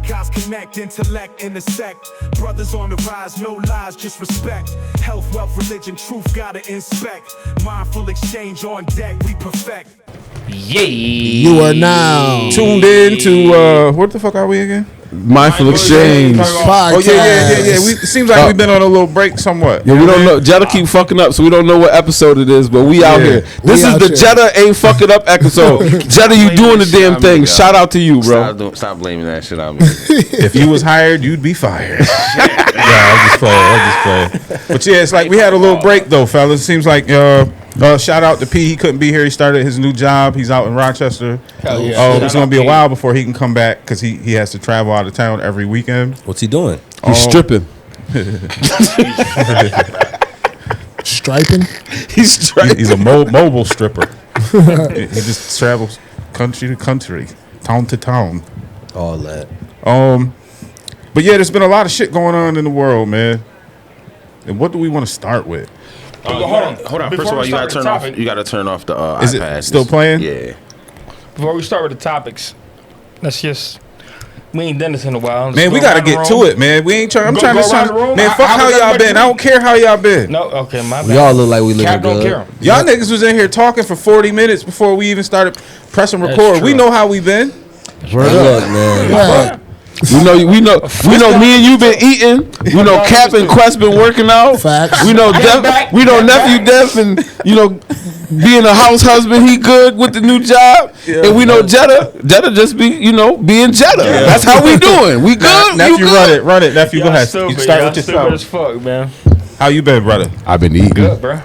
Podcasts connect, intellect, intersect. Brothers on the rise, no lies, just respect. Health, wealth, religion, truth, gotta inspect. Mindful exchange on deck, we perfect. Yeah. You are now tuned in to what the fuck are we again? Mindful Exchange. podcast. Oh yeah. It seems like we've been on a little break somewhat. Yeah, we don't know. Jetta keep fucking up, so we don't know what episode it is, but we out here. This is the Jetta ain't fucking up episode. Jetta, you doing the damn thing. Shout out to you, bro. Stop blaming that shit on me. If you was hired, you'd be fired. I'm just playing. But yeah, it's like we had a little break though, fellas. Seems like shout out to P. He couldn't be here. He started his new job. He's out in Rochester. Hell yeah. It's gonna be a while before he can come back because he has to travel out of town every weekend. What's he doing? He's stripping. Striping. He's a mobile stripper. He just travels country to country, town to town. All that. But yeah, there's been a lot of shit going on in the world, man. And what do we want to start with? Hold on. First of all, you gotta turn off the iPad. Is it still playing? Yeah. Before we start with the topics, we ain't done this in a while. Man, we gotta get to it, man. We ain't trying. I'm trying to. Man, fuck how y'all been. I don't care how y'all been. No, okay, my bad. We all look like we living good. Y'all niggas was in here talking for 40 minutes before we even started pressing record. We know how we been. Look, man. We know. Me and you been eating. We know Cap and Quest been working out. Facts. We know nephew Def and being a house husband. He good with the new job. Yeah, and we know Jetta just be being Jetta. Yeah. That's how we doing. We good. Nephew, you good? run it. Nephew, go ahead. You start with yourself. Stupid as fuck, man. How you been, brother? I've been eating. Good, bro.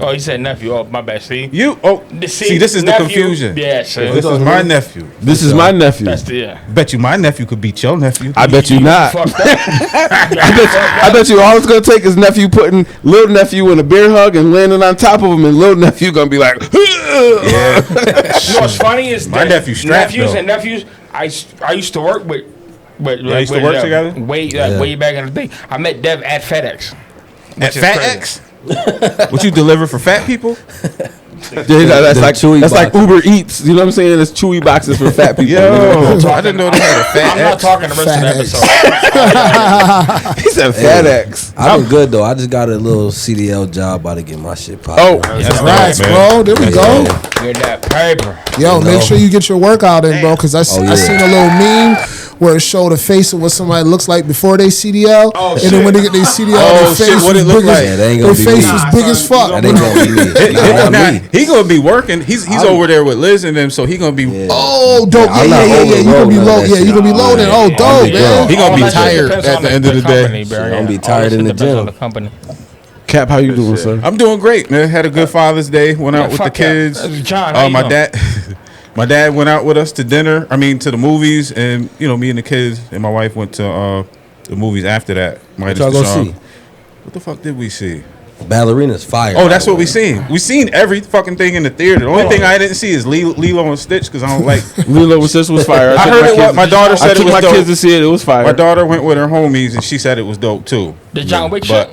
Oh, you said nephew. Oh, my bad. See, this is nephew, the confusion. Yeah, shit. This is my nephew. This is my nephew. That's the, yeah. Bet you my nephew could beat your nephew. I bet you not. I bet you all it's gonna take is nephew putting little nephew in a bear hug and landing on top of him, and little nephew gonna be like, yeah. You know what's funny is my nephew strapped nephews. I used to work with. Used to work together way back in the day. I met Dev at FedEx. At FedEx. What you deliver for fat people? That's like Uber Eats. You know what I'm saying? It's Chewy boxes for fat people. Yo, I didn't know they had a fat. I'm not talking the rest of the episode. He said FedEx. I've been good though. I just got a little CDL job about to get my shit popping. Oh, Congrats, bro. There we go. Get that paper. Yo, make sure you get your workout in, bro, because I seen a little meme where it showed a face of what somebody looks like before they CDL, and then when they get their CDL, their face what it look like? Their face was big as fuck. That ain't gonna be me. He gonna be working. He's over there with Liz and them, so he gonna be. Yeah. Oh, dope. Yeah. You gonna be low. Yeah, you gonna be loaded. Oh, dope, man. He gonna be tired at the end of the day. Gonna be tired in the gym. Cap, how you doing, sir? I'm doing great, man. Had a good Father's Day. Went out with the kids. John, my dad went out with us to dinner. To the movies, and me and the kids and my wife went to the movies after that. What y'all go see? What the fuck did we see? Ballerina's fire. Oh, that's what we seen. We seen every fucking thing in the theater. The only thing I didn't see is Lilo and Stitch because I don't like Lilo and Stitch was fire. I heard it. My daughter said it was dope. I took my kids to see it. It was fire. My daughter went with her homies and she said it was dope too. The John Wick shit.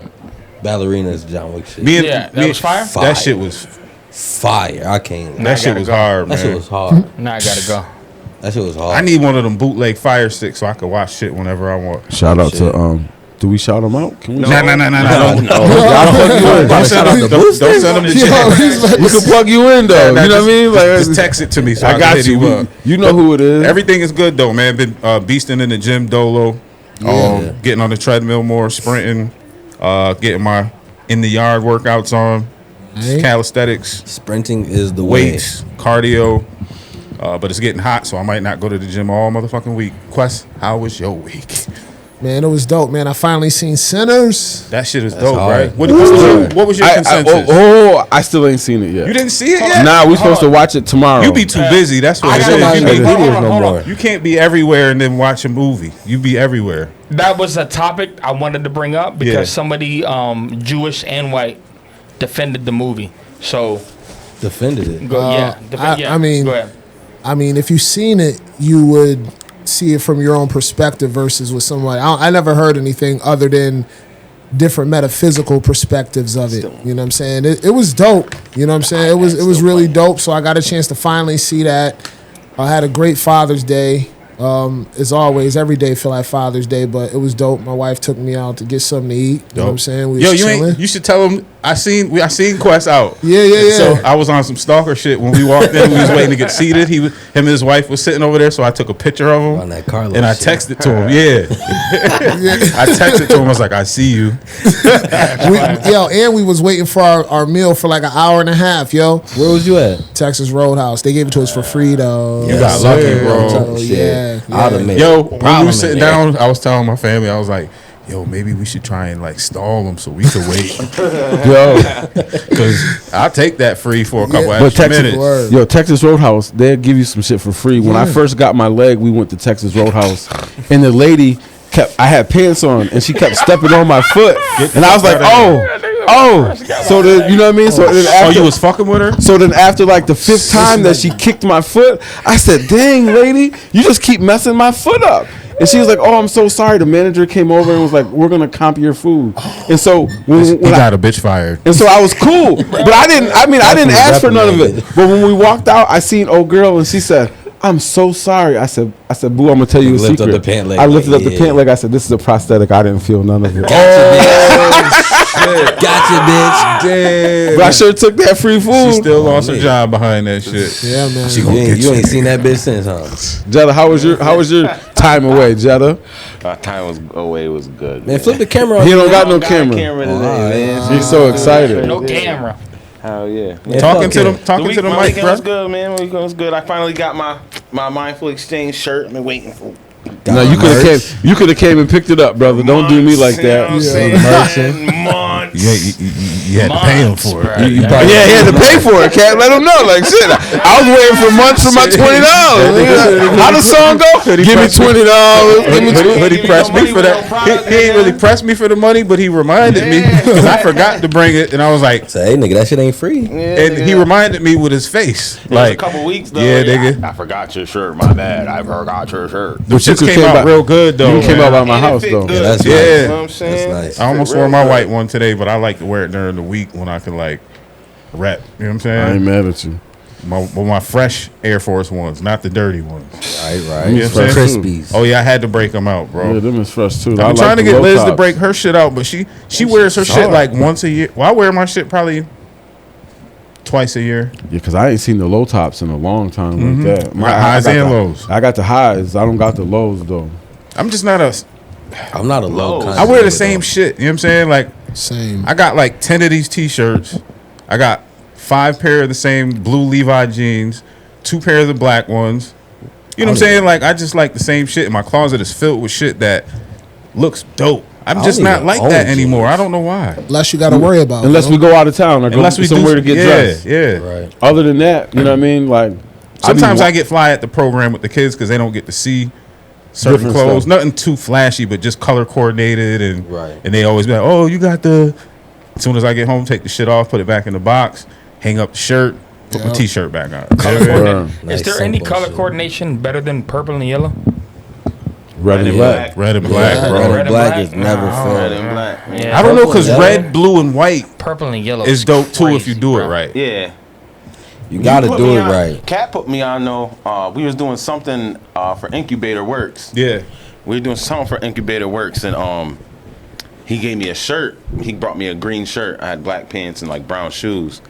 Ballerina's John Wick shit. That was fire. Fire. That shit was fire. I can't. That shit was hard, man. That shit was hard. Now I gotta go. That shit was hard. I need one of them bootleg Fire Sticks so I can watch shit whenever I want. Shout out to do we shout them out? Can we? No. Don't send them to jail. We can plug you in though. You know what I mean? Like, just text it to me. So I got you. You know who it is. Everything is good though, man. Been beasting in the gym, dolo. Getting on the treadmill more, sprinting, getting my in the yard workouts on, calisthenics. Sprinting is the weights, cardio. But it's getting hot, so I might not go to the gym all motherfucking week. Quest, how was your week? Man, it was dope, man. I finally seen Sinners. That shit is dope, hard. right? What was your consensus? I still ain't seen it yet. You didn't see it yet? Nah, we supposed to watch it tomorrow. You be too busy. That's what it is. You can't be everywhere and then watch a movie. You be everywhere. That was a topic I wanted to bring up because somebody, Jewish and white, defended the movie. So defended it. Go ahead. I mean, if you seen it, you would see it from your own perspective versus with somebody. I never heard anything other than different metaphysical perspectives of it. You know what I'm saying? It was dope. You know what I'm saying? It was really dope. So I got a chance to finally see that. I had a great Father's Day. As always, every day feel like Father's Day, but it was dope. My wife took me out to get something to eat. You know what I'm saying? We was chilling. You should tell him. I seen Quest out. Yeah. So I was on some stalker shit when we walked in. We was waiting to get seated. Him and his wife was sitting over there. So I took a picture of him On that Carlos and I shit. texted to him. Yeah, I texted to him. I was like, I see you. And we was waiting for our meal for like an hour and a half, yo. Where was you at? Texas Roadhouse. They gave it to us for free, though. You got lucky, bro. So, yeah. I'd have made Yo, it. when we were sitting down, I was telling my family, I was like, yo, maybe we should try and like stall them so we could wait. Because I'll take that free for a couple extra minutes. Texas Roadhouse, they'll give you some shit for free. When I first got my leg, we went to Texas Roadhouse, and the lady I had pants on, and she kept stepping on my foot, and I was like, oh. So then, you know what I mean? So then after, you was fucking with her? So then after like the 5th time that she kicked my foot, I said, dang, lady, you just keep messing my foot up. And she was like, oh, I'm so sorry. The manager came over and was like, we're going to comp your food. And so when got a bitch fired. And so I was cool. But I didn't ask for none of it. But when we walked out, I seen old girl and she said, I'm so sorry. I said, boo, I'm gonna tell you a secret. Up the pant leg. I lifted up the pant leg. I said, this is a prosthetic. I didn't feel none of it. Gotcha, bitch. Damn. But I sure took that free food. She still lost her job behind that shit. Yeah, man. You ain't seen that bitch since, huh? Jetta, how was your time away, Jetta? Time away was good. Man, flip the camera on. He don't got no camera. Today, He's so excited. No camera. Hell yeah. Talking to the mic, bro. Was good, man. My weekend was good. I finally got my Mindful Exchange shirt. I've been waiting for. No, you could have came and picked it up, brother. Don't do me like that. Months. You had to pay him for it. He had to pay for it. Can't let him know. Like shit, I was waiting for months for my $20. How the song go? Give me $20. But he pressed me for that. He ain't really pressed me for the money, but he reminded me because I forgot to bring it, and I was like, "Say, hey, nigga, that shit ain't free." And he reminded me with his face, like a couple weeks. Though. Yeah, nigga. I forgot your shirt. My bad. I forgot your shirt. The shit came out real good though. You came out by my house though. Yeah, that's yeah. nice. You know what I'm saying? That's nice. I almost wore my white one today, but I like to wear it during the week when I can like rep. You know what I'm saying? I ain't mad at you. My fresh Air Force ones, not the dirty ones. Right. You know what I'm saying? Crispies. Oh yeah, I had to break them out, bro. Yeah, them is fresh too. I'm trying to get Liz to break her shit out, but she wears her shit like once a year. Well, I wear my shit probably twice a year. Yeah, because I ain't seen the low tops in a long time like that. My highs and lows. I got the highs. I don't got the lows though. I'm just not a. I'm not a low. I wear the same shit. You know what I'm saying? Like Same. I got like 10 of these T-shirts. I got 5 pair of the same blue Levi jeans, 2 pairs of black ones. You know what I'm saying? Like I just like the same shit. And my closet is filled with shit that looks dope. I'm just not like that anymore. I don't know why. Less you got to worry about. Unless we go out of town or go somewhere to get dressed. Yeah. Right. Other than that, you know what I mean? Like sometimes I get fly at the program with the kids because they don't get to see certain Different clothes. stuff. Nothing too flashy, but just color coordinated and Right. and they always be like, oh, you got the. As soon as I get home, take the shit off, put it back in the box, hang up the shirt, put my T-shirt back on. Is there any color coordination better than purple and yellow? Red and black. Red and black, bro. Red and black is never Red fair. and black. Yeah. I don't know Purple because and yellow. red, blue, and white Purple and yellow is dope too if crazy, you do it bro. right. Yeah. You gotta put do me it on- right. Cat put me on though. We was doing something for Incubator Works. Yeah. We were doing something for Incubator Works, and he gave me a shirt. He brought me a green shirt. I had black pants and like brown shoes.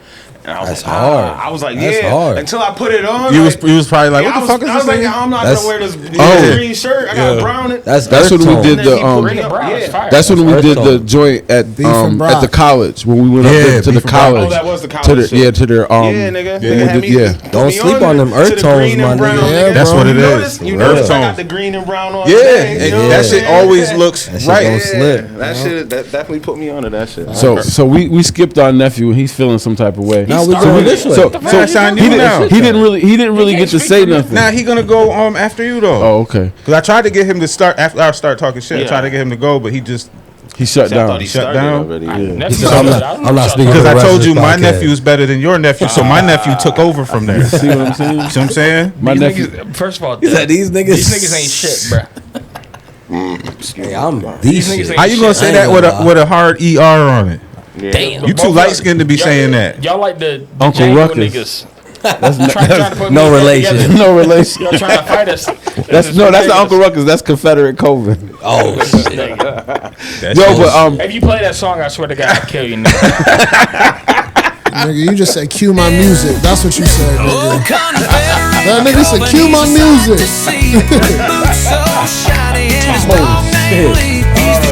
And I was That's like, hard. I was like, That's yeah. hard. Until I put it on. You like, was probably like, yeah, what the fuck is I this was like, thing? I'm not That's- gonna wear this Oh. green shirt. I got brown it. That's when we tone. did And then he the put me up. brown is Yeah. fire. That's when we Earth did tone. the joint at Beef and at the Brock. college when we went up Yeah, there to Beef the and Brock. college. Oh, that was the to college their, shit. to their Yeah, nigga. yeah, They had me yeah. put Don't me sleep on on it them to earth the tones, green and my brown, nigga. nigga. That's what it You is. notice- You Earth notice I tones. got the green and brown on. Yeah, today, you know that what shit I'm saying? always looks That shit right. don't slip. That shit that definitely put me onto that shit. So we skipped our nephew and he's feeling some type of way. Now we going this way. So you now. he didn't really get to say nothing. Nah, he gonna go after you though. Oh, okay. Cause I tried to get him to start after I start talking shit. I Yeah. tried to get him to go, but he just He shut I down. thought he Shut started down? already. Nephew said, started. I'm not speaking because for I the rest told of you this my podcast. nephew's better than your nephew, so my nephew took over from there. See See what I'm saying? what I'm saying? My These nephew. niggas, first of all, He said these niggas. these niggas ain't shit, bro. Hey, I'm These these niggas shit. ain't How you gonna say that with a hard ER on it? Yeah. Damn. You too light skinned to be saying that. Y'all like the Uncle Django Ruckus. niggas. Trying to put No me and relation. together. No relation. You're trying to fight us. That's the Uncle Ruckus. That's Confederate Coven. Oh shit. Yo, but If you play that song, I swear to God, I'll kill you. Nigga. Nigga, you just said cue my music. That's what you said, nigga. That nigga said cue my music.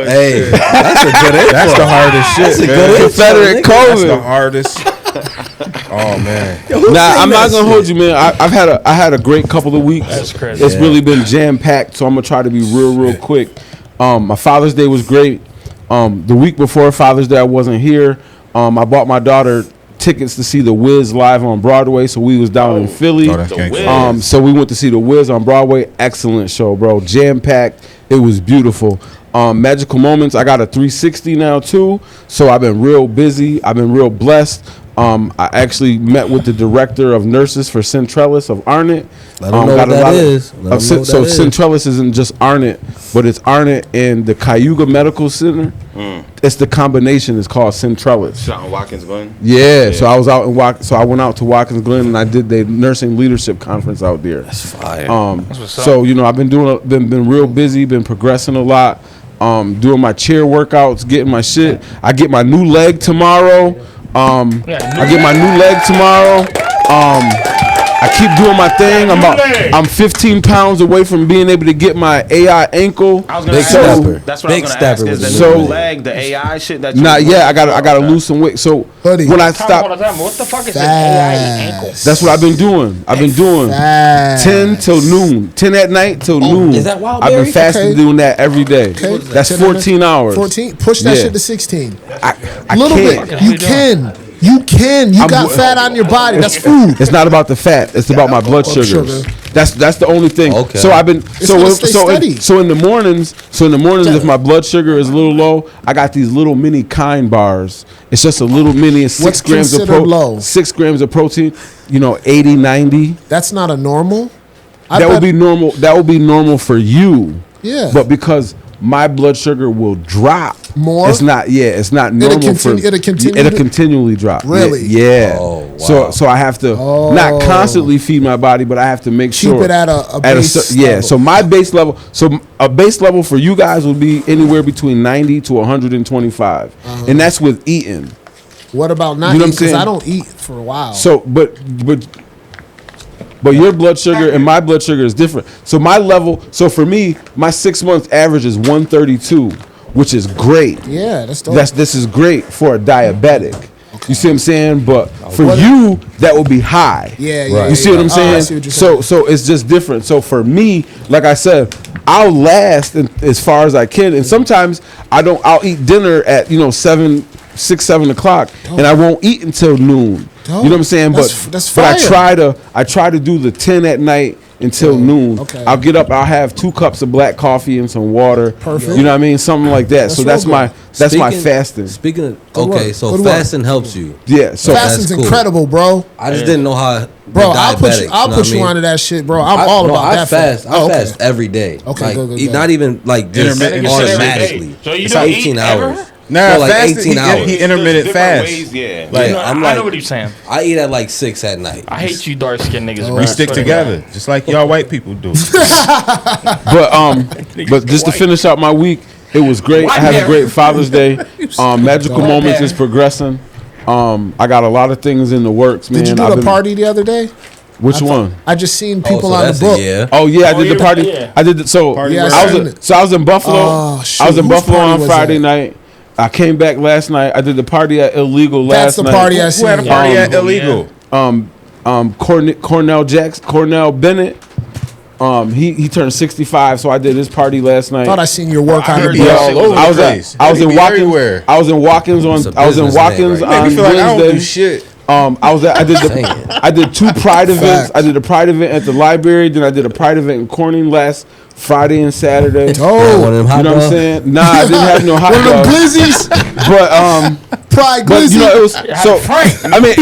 Hey, that's a good intro. That's the hardest shit, That's a man. good intro, Confederate nigga. That's Coven. the hardest. Oh man. Nah, I'm not gonna hold you, man. I had a great couple of weeks. That's crazy. It's really been jam packed, so I'm gonna try to be real quick. My Father's Day was great. The week before Father's Day, I wasn't here. I bought my daughter tickets to see The Wiz live on Broadway, so we was down in Philly. Oh, that's gangsta. So we went to see The Wiz on Broadway. Excellent show, bro. Jam packed. It was beautiful. Magical Moments. I got a 360 now too, so I've been real busy. I've been real blessed. I actually met with the director of nurses for Centrellis of Arnett. Let them know what that is. Let them know what So that is. Centrellis isn't just Arnett, but it's Arnett and the Cayuga Medical Center. It's the combination. It's called Centrellis. Shot in Watkins Glen. Yeah. So I was out in So I went out to Watkins Glen and I did the nursing leadership conference out there. That's fire. So you know I've been been real busy, been progressing a lot. Doing my chair workouts, getting my shit. I get my new leg tomorrow. I get my new leg tomorrow. I keep doing my thing. I'm 15 pounds away from being able to get my AI ankle. I was gonna Big ask. stepper. That's what I Big was gonna ask. stepper Is was the the new new leg, the AI shit that you Not yet. I gotta lose some weight. So Buddy. when I Time all the stop, time. What the fuck is an AI ankle? that's what I've been doing. I've been doing Fast. 10 till noon, 10 at night till noon. is that Wild I've been Berry? fasting Okay. doing that every day. Okay. That's 10 14 hours. 14. Push that Yeah. shit to 16. I Little can't. bit. You can. You can. You got fat on your body. That's food. It's not about the fat. It's about my blood sugars. sugar. That's the only thing. Okay. So I've been gotta stay steady. so in the mornings if my blood sugar is a little low, I got these little mini Kind bars. It's just a little mini. It's 6 What's grams of considered low? 6 grams of protein. 80, 90. That's not a normal. That would be normal. That would be normal for you. Yeah. But because my blood sugar will drop More? It's not. Yeah, it's not normal it'll continue It'll to- continually drop. Really? Yeah. Oh, wow. So I have to not constantly feed my body, but I have to make Keep sure it at a base yeah. level. So my base level. So a base level for you guys would be anywhere between 90 to 125, and that's with eating. What about not You know what I'm eating? Because saying? I don't eat for a while. So, but your blood sugar and my blood sugar is different. So my level, so for me, my 6 months average is 132, which is great. yeah, that's dope. This is great for a diabetic. You see what I'm saying? But for What- you, that would be high. yeah, Right. You see what I'm Oh, I saying? see what you're saying. So it's just different. So for me, like I said, I'll last as far as I can, and sometimes I'll eat dinner at 6, 7 o'clock, and I won't eat until noon. Dope. You know what I'm saying? That's but fire. I try to do the 10 at night until noon. okay. I'll get up. I'll have 2 cups of black coffee and some water. Perfect. You know what I mean? Something like that. So That's that's real my good. fasting. Speaking of, Good okay, work. so Good work. fasting helps you. Yeah. So Fasting's That's cool. incredible, bro. I just didn't know how. Bro, the I'll put diabetics, you. I'll know put what I you mean? onto that shit, bro. I'm all about I that. fast. I Oh, okay. fast every day. Okay, like, good, good. not even like just Intermittent automatically. So you It's don't 18 eat hours. ever? Nah, No, like fasting, 18 hours. He intermittent Different fast. ways, yeah. Like, You know, I'm I like, know what you're saying. I eat at like 6 at night. I hate you dark skinned niggas, bro. We I stick swear to God. together, just like y'all white people do. But just to finish out my week, it was great. I had a great Father's Day. Magical Moments is progressing. I got a lot of things in the works, man. Did you do I've the been- party the other day? Which one? I just seen people so on the that's book. yeah. Oh yeah, I did the you- party. yeah. I did the, so. Yeah, I I was seen it. so I was in Buffalo. Oh, shoot. I was in Whose Buffalo party on was Friday that? night. I came back last night. I did the party at Illegal That's last the night. party I Who had a seen. party at Illegal? Cornell Bennett. He turned 65, so I did his party last night. Thought I seen your work on the heard book. that Yeah, shit was I was place. I was He in be Watkins. everywhere. I was in Watkins It's a I was in business name, Watkins right? Make on me feel like I don't do Wednesday. shit. I did 2 pride events. Facts. I did a pride event at the library. Then I did a pride event in Corning last Friday and Saturday. One of Oh, them hot You know what I'm dogs. saying? Nah, I didn't have no hot one of them dogs. glizzies. But pride, But you Glizzy. know, it was so. Frank. I mean,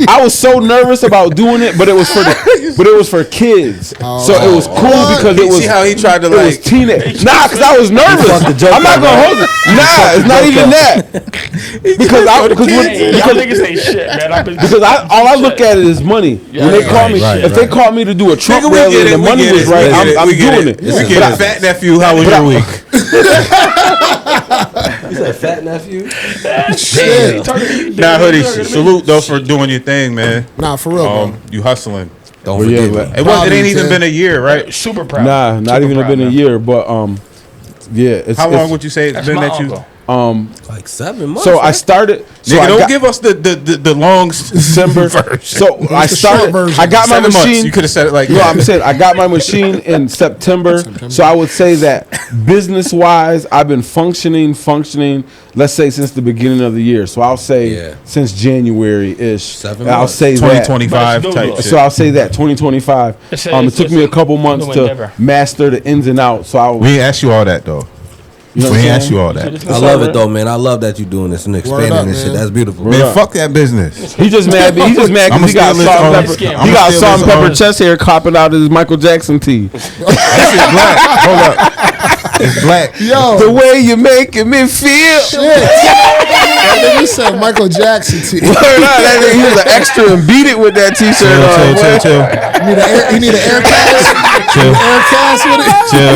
I was so nervous about doing it, but it was for kids. So it was cool because it was. See how he tried to It was like. teenage. Nah, because I was nervous. fucked the joke I'm not up, gonna right? hold it. Nah, it's not even that. Y'all niggas ain't shit, man. All I look at it is money. When they call me, if they call me to do a Trump Nigga, we rally get and the it. money was right, I'm doing it. We get it. Fat nephew, how was your week? You said fat nephew? Shit. Nah, hoodie. Salute though for doing your thing, man. Nah, for real, bro. You hustling. Don't forget me. It ain't even been a year, right? Super proud. Nah, not even been a year, but yeah. How long would you say it's That's been my that you? uncle. Like 7 months. So I right? started. So Nigga, I don't got, give us the long December. version. So I the short started. version. I got my 7 months. machine. You could have said it like No, that. I'm saying I got my machine in September. So I would say that business wise, I've been functioning. Let's say since the beginning of the year. So I'll say since January ish. 7 I'll months. say 2025 But it's type doable. shit. So I'll say that 2025. It took me a couple months new to endeavor. master the ins and outs. So We ain't asked you all that though. you know We what ain't I'm asked you all that. I love it though, man. I love that you're doing this and expanding up, this shit. man. That's beautiful. Man, fuck that business. He just mad. He just mad I'ma because he got steal salt and this pepper. on- He got I'ma salt and steal pepper this chest hair copping out his Michael Jackson tee. That shit black. Hold up. It's black. Yo, The way you making me feel. shit. That nigga said Michael Jackson. Word up, that nigga, he was an extra and beat it with that t-shirt on. boy. Chill. You need an air cast? Chill. Air cast with it? Chill.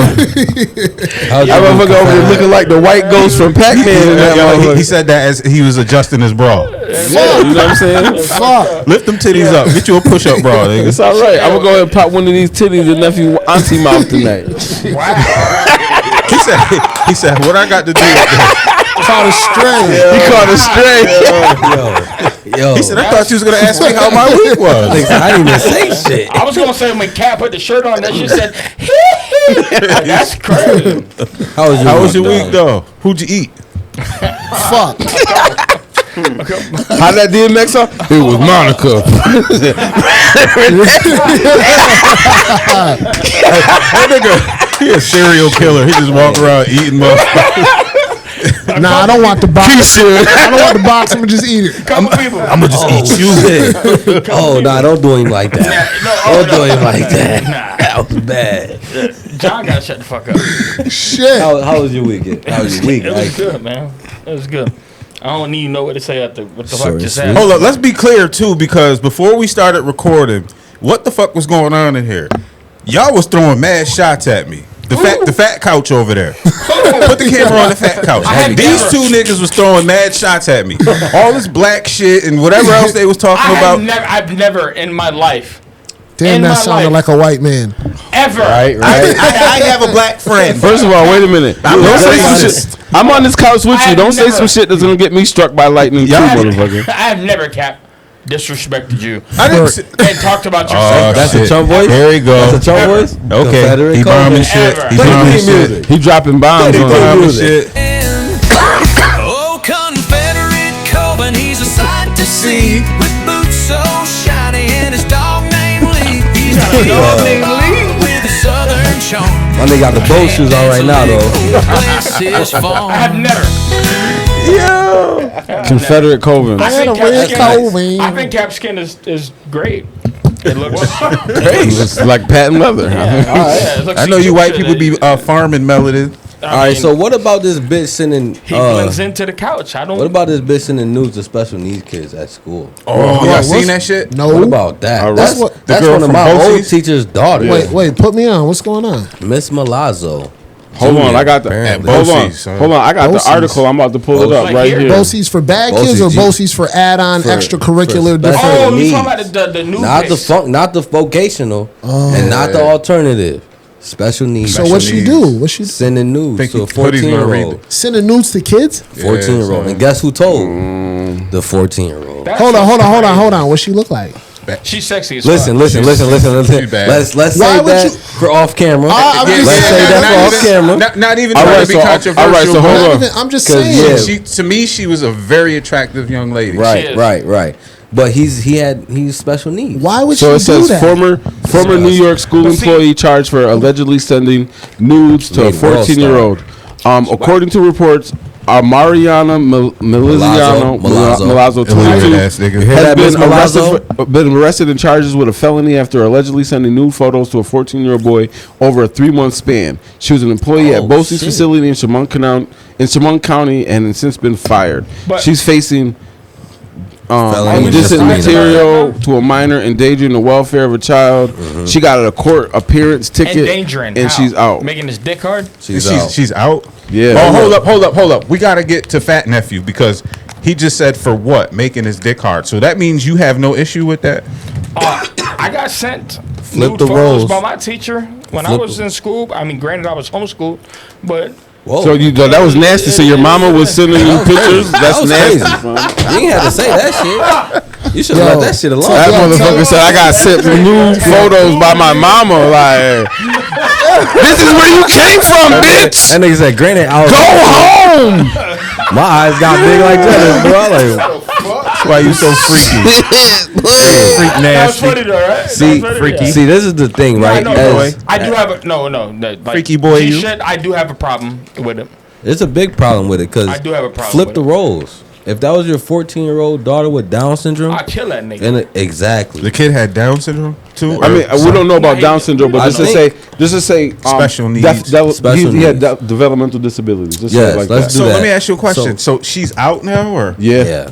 How's That your week, motherfucker over there Fat? looking like the white ghost from Pac-Man. in that Yo, motherfucker. he said that as he was adjusting his bra. You know what I'm saying? Fuck. Lift them titties up. Get you a push-up bra, nigga. It's all right. I'm gonna go ahead and pop one of these titties in nephew auntie mouth tonight. He said, what I got to do with this? Caught a stray. He caught a stray. Yo. He said, I thought you was going to ask me how my week was. I didn't even say shit. I was gonna say when Cat put the shirt on, that shit said, "That's crazy." How was your week, though? Who'd you eat? Fuck. How that DMX song? It was Monica. That nigga, he a serial killer. He just walk around eating motherfuckers. Nah, I don't want the box. I don't want the box. I'm gonna just eat it. Couple people. I'm going to just eat you. Oh, nah, don't do him like that. No, Don't do him like that. That was bad. John gotta shut the fuck up. Shit. How was your weekend? How was your week? It was good, man. It was good. I don't even know what to say after what the Sorry, fuck just sweet. happened. Hold up, let's be clear, too, because before we started recording, what the fuck was going on in here? Y'all was throwing mad shots at me. The fat couch over there. Put the camera on the fat couch. I had These never- two niggas was throwing mad shots at me. All this black shit and whatever else they was talking about. I've never in my life, Damn, in that my sounded life. like a white man. ever. Right. I have a black friend. First of all, wait a minute. Don't say some honest. shit. I'm on this couch with you. I've Don't say never- some shit that's gonna get me struck by lightning too, motherfucker. I have never disrespected you I didn't. and talked about Oh, yourself. That's a shit. Trump voice? There you go. That's a Trump voice? Okay. Confederate He bombing COVID. shit. Ever. He Play the bombing theme shit. music. He dropping bombs Play on the us. Bombing music. shit. Oh, Confederate Coben, he's a sight to see. With boots so shiny and his dog named Lee. He's got a dog named Lee with a southern charm. My nigga got the bow shoes on right now, though. Bless his farm. I have never. Confederate Coven. I think a red Cap coat, skin, man. I think Cap skin is great. It looks It's like patent leather. yeah, it looks I know you white shit. people be farming melanin. All right, so what about this bitch sending? He blends into the couch. I don't. What about this bitch sending news to special needs kids at school? Oh, y'all what's- seen that shit? No. What about that? All right. That's What- that's girl one of from my old Bosie's? teacher's daughters. Wait, put me on. What's going on? Miss Malazzo. Hold on, I got the. Apparently. Hold on, Bosie's, hold on. I got Bosie's. the article. I'm about to pull it up Like right here? here. BOCES for bad kids or BOCES, BOCES for add-on for- extracurricular for different? special Oh, you needs. talking about the new Not the bitch. not the vocational, and not the alternative. Special needs. So what she do? What she Sending news Think to a Hoodie's gonna read 14-year-old. sending nudes to kids? 14-year-old. And guess who told? The 14-year-old. That's Hold what's on. crazy. What she look like? She's sexy as Listen. fuck. Listen. she's bad. Let's Why say would that you- for off camera. I'm just Let's saying say that for off camera. Not even All trying right, to be so- controversial. all right, so hold but on. I'm just 'Cause, saying. yeah. to me, she was a very attractive young lady. Right, is. right. But he's special needs. Why would So she it says do that? former New York school But see- employee charged for allegedly sending nudes to a Made world 14-year-old. According to reports, Mariana Milazzo, Milazzo. 22, Ass nigga. has been arrested in charges with a felony after allegedly sending nude photos to a 14-year-old boy over a 3-month span. She was an employee at Bosie's facility in Chemung County and has since been fired. But- She's facing Felony indecent misdemeanor. material to a minor, endangering the welfare of a child. She got a court appearance ticket, Endangering. and How? she's out. Making his dick hard. She's out. Yeah. Oh, hold up. We gotta get to Fat Nephew because he just said for what? Making his dick hard. So that means you have no issue with that. I got sent Flip nude the photos roles. by my teacher when I Flip was in school. I mean, granted, I was homeschooled, but Whoa. So that was nasty. So your mama was sending you pictures. That's was nasty. crazy. Son. You ain't have to say that shit. You should have let that shit alone. That motherfucker said I got sent nude photos by my mama. Like, this is where you came from, bitch. That nigga said, granted, I was Go home. my eyes got big like that, bro. I like, Why you so freaky? Freak that was nasty. funny though, right? see, That was funny, freaky. yeah. see, this is the thing, right? I know, As- I do have a like, Freaky boy, G you. shit, I do have a problem with it. It's a big problem with it because I do have a problem flip with the it. roles. If that was your 14-year-old daughter with Down syndrome, I kill that nigga. and exactly. The kid had Down syndrome too. I mean, we don't know about Nah, Down syndrome, but I just to say, Special needs. Special he had needs. developmental disabilities. Just Yes, say it like let's that. do So that. let me ask you a question. So she's out now, or Yeah.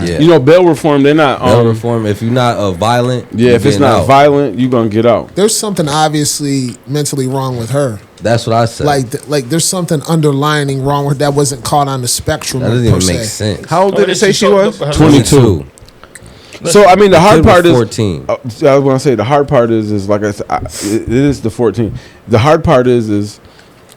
Yeah. You know, bail reform. They're not. Bail reform. If you're not violent, Yeah, you're if it's getting not out. violent, you gonna get out. There's something obviously mentally wrong with her. That's what I said. Like there's something underlining wrong with that wasn't caught on the spectrum. that doesn't per even make se. sense. how old did it say she was? 22. So I mean, the hard kid was part is 14. I was gonna say the hard part is like I said, it is the 14. The hard part is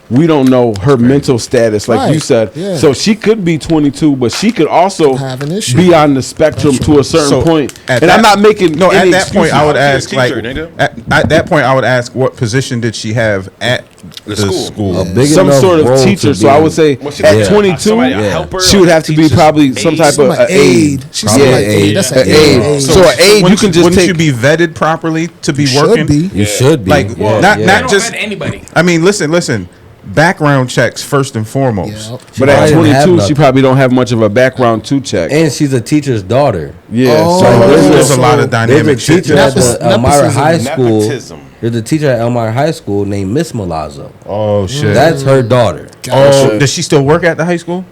we don't know her mental status, like you Right, said. yeah. So she could be 22, but she could also Have an issue. be on the spectrum to a certain So, point. at And I'm that- not making No, at any that point, I would excuses. ask, Teacher, like, nigga. at that point, I would ask, what position did she have at the school? A big some enough sort role of to teacher. So be- I would say Well, she at like 22, somebody, a Yeah. helper, she would like have to be teacher's probably some aide. type Some of aide. She's like aid. That's an Aid. aid. So an aide, you wouldn't can just wouldn't take. you be vetted properly to be Should working? be. You should be. Like, Yeah, not- yeah. not I don't just- vet anybody. I mean, listen. Background checks first and foremost. Yeah. But She at probably didn't have 22, she nothing. probably don't have much of a background to check. And she's a teacher's daughter. Yeah, Oh. so There's a So lot of There's a dynamic shit. teacher to at that. the Elmira Nepotism. High School. Nepotism. There's a teacher at Elmira High School named Miss Milazzo. Oh shit. That's her daughter. Oh, does she still work at the high school?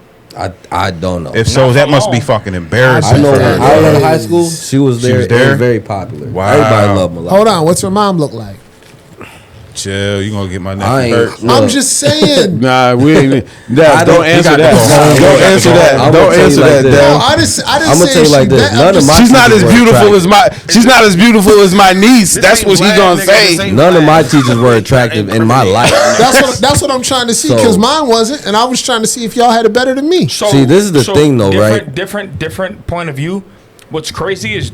I don't know. If so, Not that for must be long. fucking embarrassing. I know for when her. I was in high school, she was there. was there? And very popular. Wow. Everybody loved Milazzo. Hold on, what's her mom look like? Chill, you gonna get my I nephew ain't. hurt. Look, I'm just saying. nah, we ain't. Dad, don't don't- answer got to that. go home. Don't We got to answer go that. home. I'm Don't gonna tell answer you like that, this. No, Dad. I didn't I'ma say tell you she like this. that- I'm None of just- my She's not teachers as were beautiful attractive. as my. She's not as beautiful as my niece. That's what he's gonna say. None of my teachers were attractive in my life. That's what I'm trying to see So- because mine wasn't, and I was trying to see if y'all had it better than me. So, See, this is the thing, though, right? Different point of view. What's crazy is,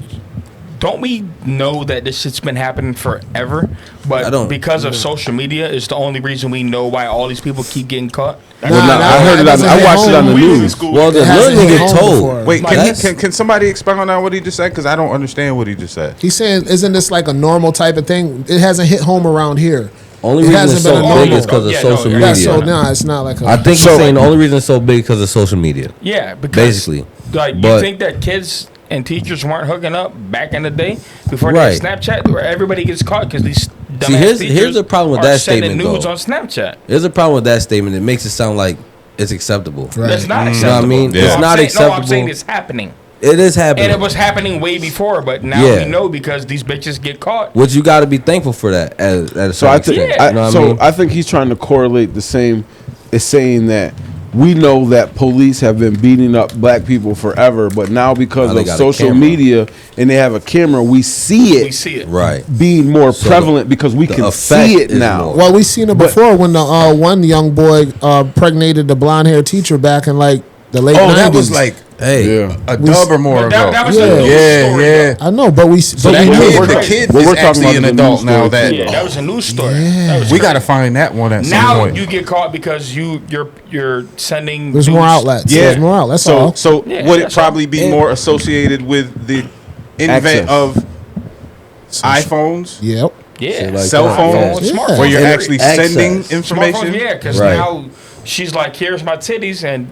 don't we know that this shit's been happening forever? I But don't. because of social media, is the only reason we know why all these people keep getting caught. Well, nah, I heard it. doesn't I hit watched it on the home. news. Well, the It hasn't learning hit get home told. before. Wait, Like, can somebody expound on what he just said? Because I don't understand what he just said. He's saying, isn't this like a normal type of thing? It hasn't hit home around here. Only It reason hasn't it's been so a big normal- is because of Yeah, social no, Yeah, media. so no, it's not like a. I think he's saying the only reason it's so big because of social media. Yeah, because Basically. like you But- think that kids and teachers weren't hooking up back in the day before Right. they had Snapchat, where everybody gets caught because these dumbass See, here's teachers the problem with are that sending statement, nudes though. on Snapchat. There's a problem with that statement. It makes it sound like it's acceptable. Right. That's not You know acceptable. what I mean? Yeah. It's I'm not saying, acceptable. No, I'm saying it's happening. It is happening. And it was happening way before, but now Yeah. we know because these bitches get caught. Which you got to be thankful for that at a So I certain think. extent. You know what I mean? I think he's trying to correlate the same. Is saying that we know that police have been beating up black people forever, but now because Now they of got a social camera. media and they have a camera, we see it. We see it. Right. Being more So prevalent because we the can effect see it is now. more. Well, we seen it before when the one young boy pregnated the blonde haired teacher back in like the late 90s. Oh, that was like Hey. Yeah. a dub or more But ago. that was Yeah. a news Yeah, story. yeah. I know, but we So but that we kid, knew. the Right. kid Well, is we're talking actually about an the adult news now. story. That Yeah, that was a news story. Yeah. That was we crazy. got to find that one at some Now point. you get caught because you're sending. There's more news- outlets. Yeah. There's more outlets. That's all. So Yeah, would it that's all. probably be more associated with the invent Access. of iPhones, Yep. Yeah, Shit like cell that. phones, Yeah. where you're Yeah. actually Access. sending Smartphones, information? yeah, because Right. now she's like, here's my titties, and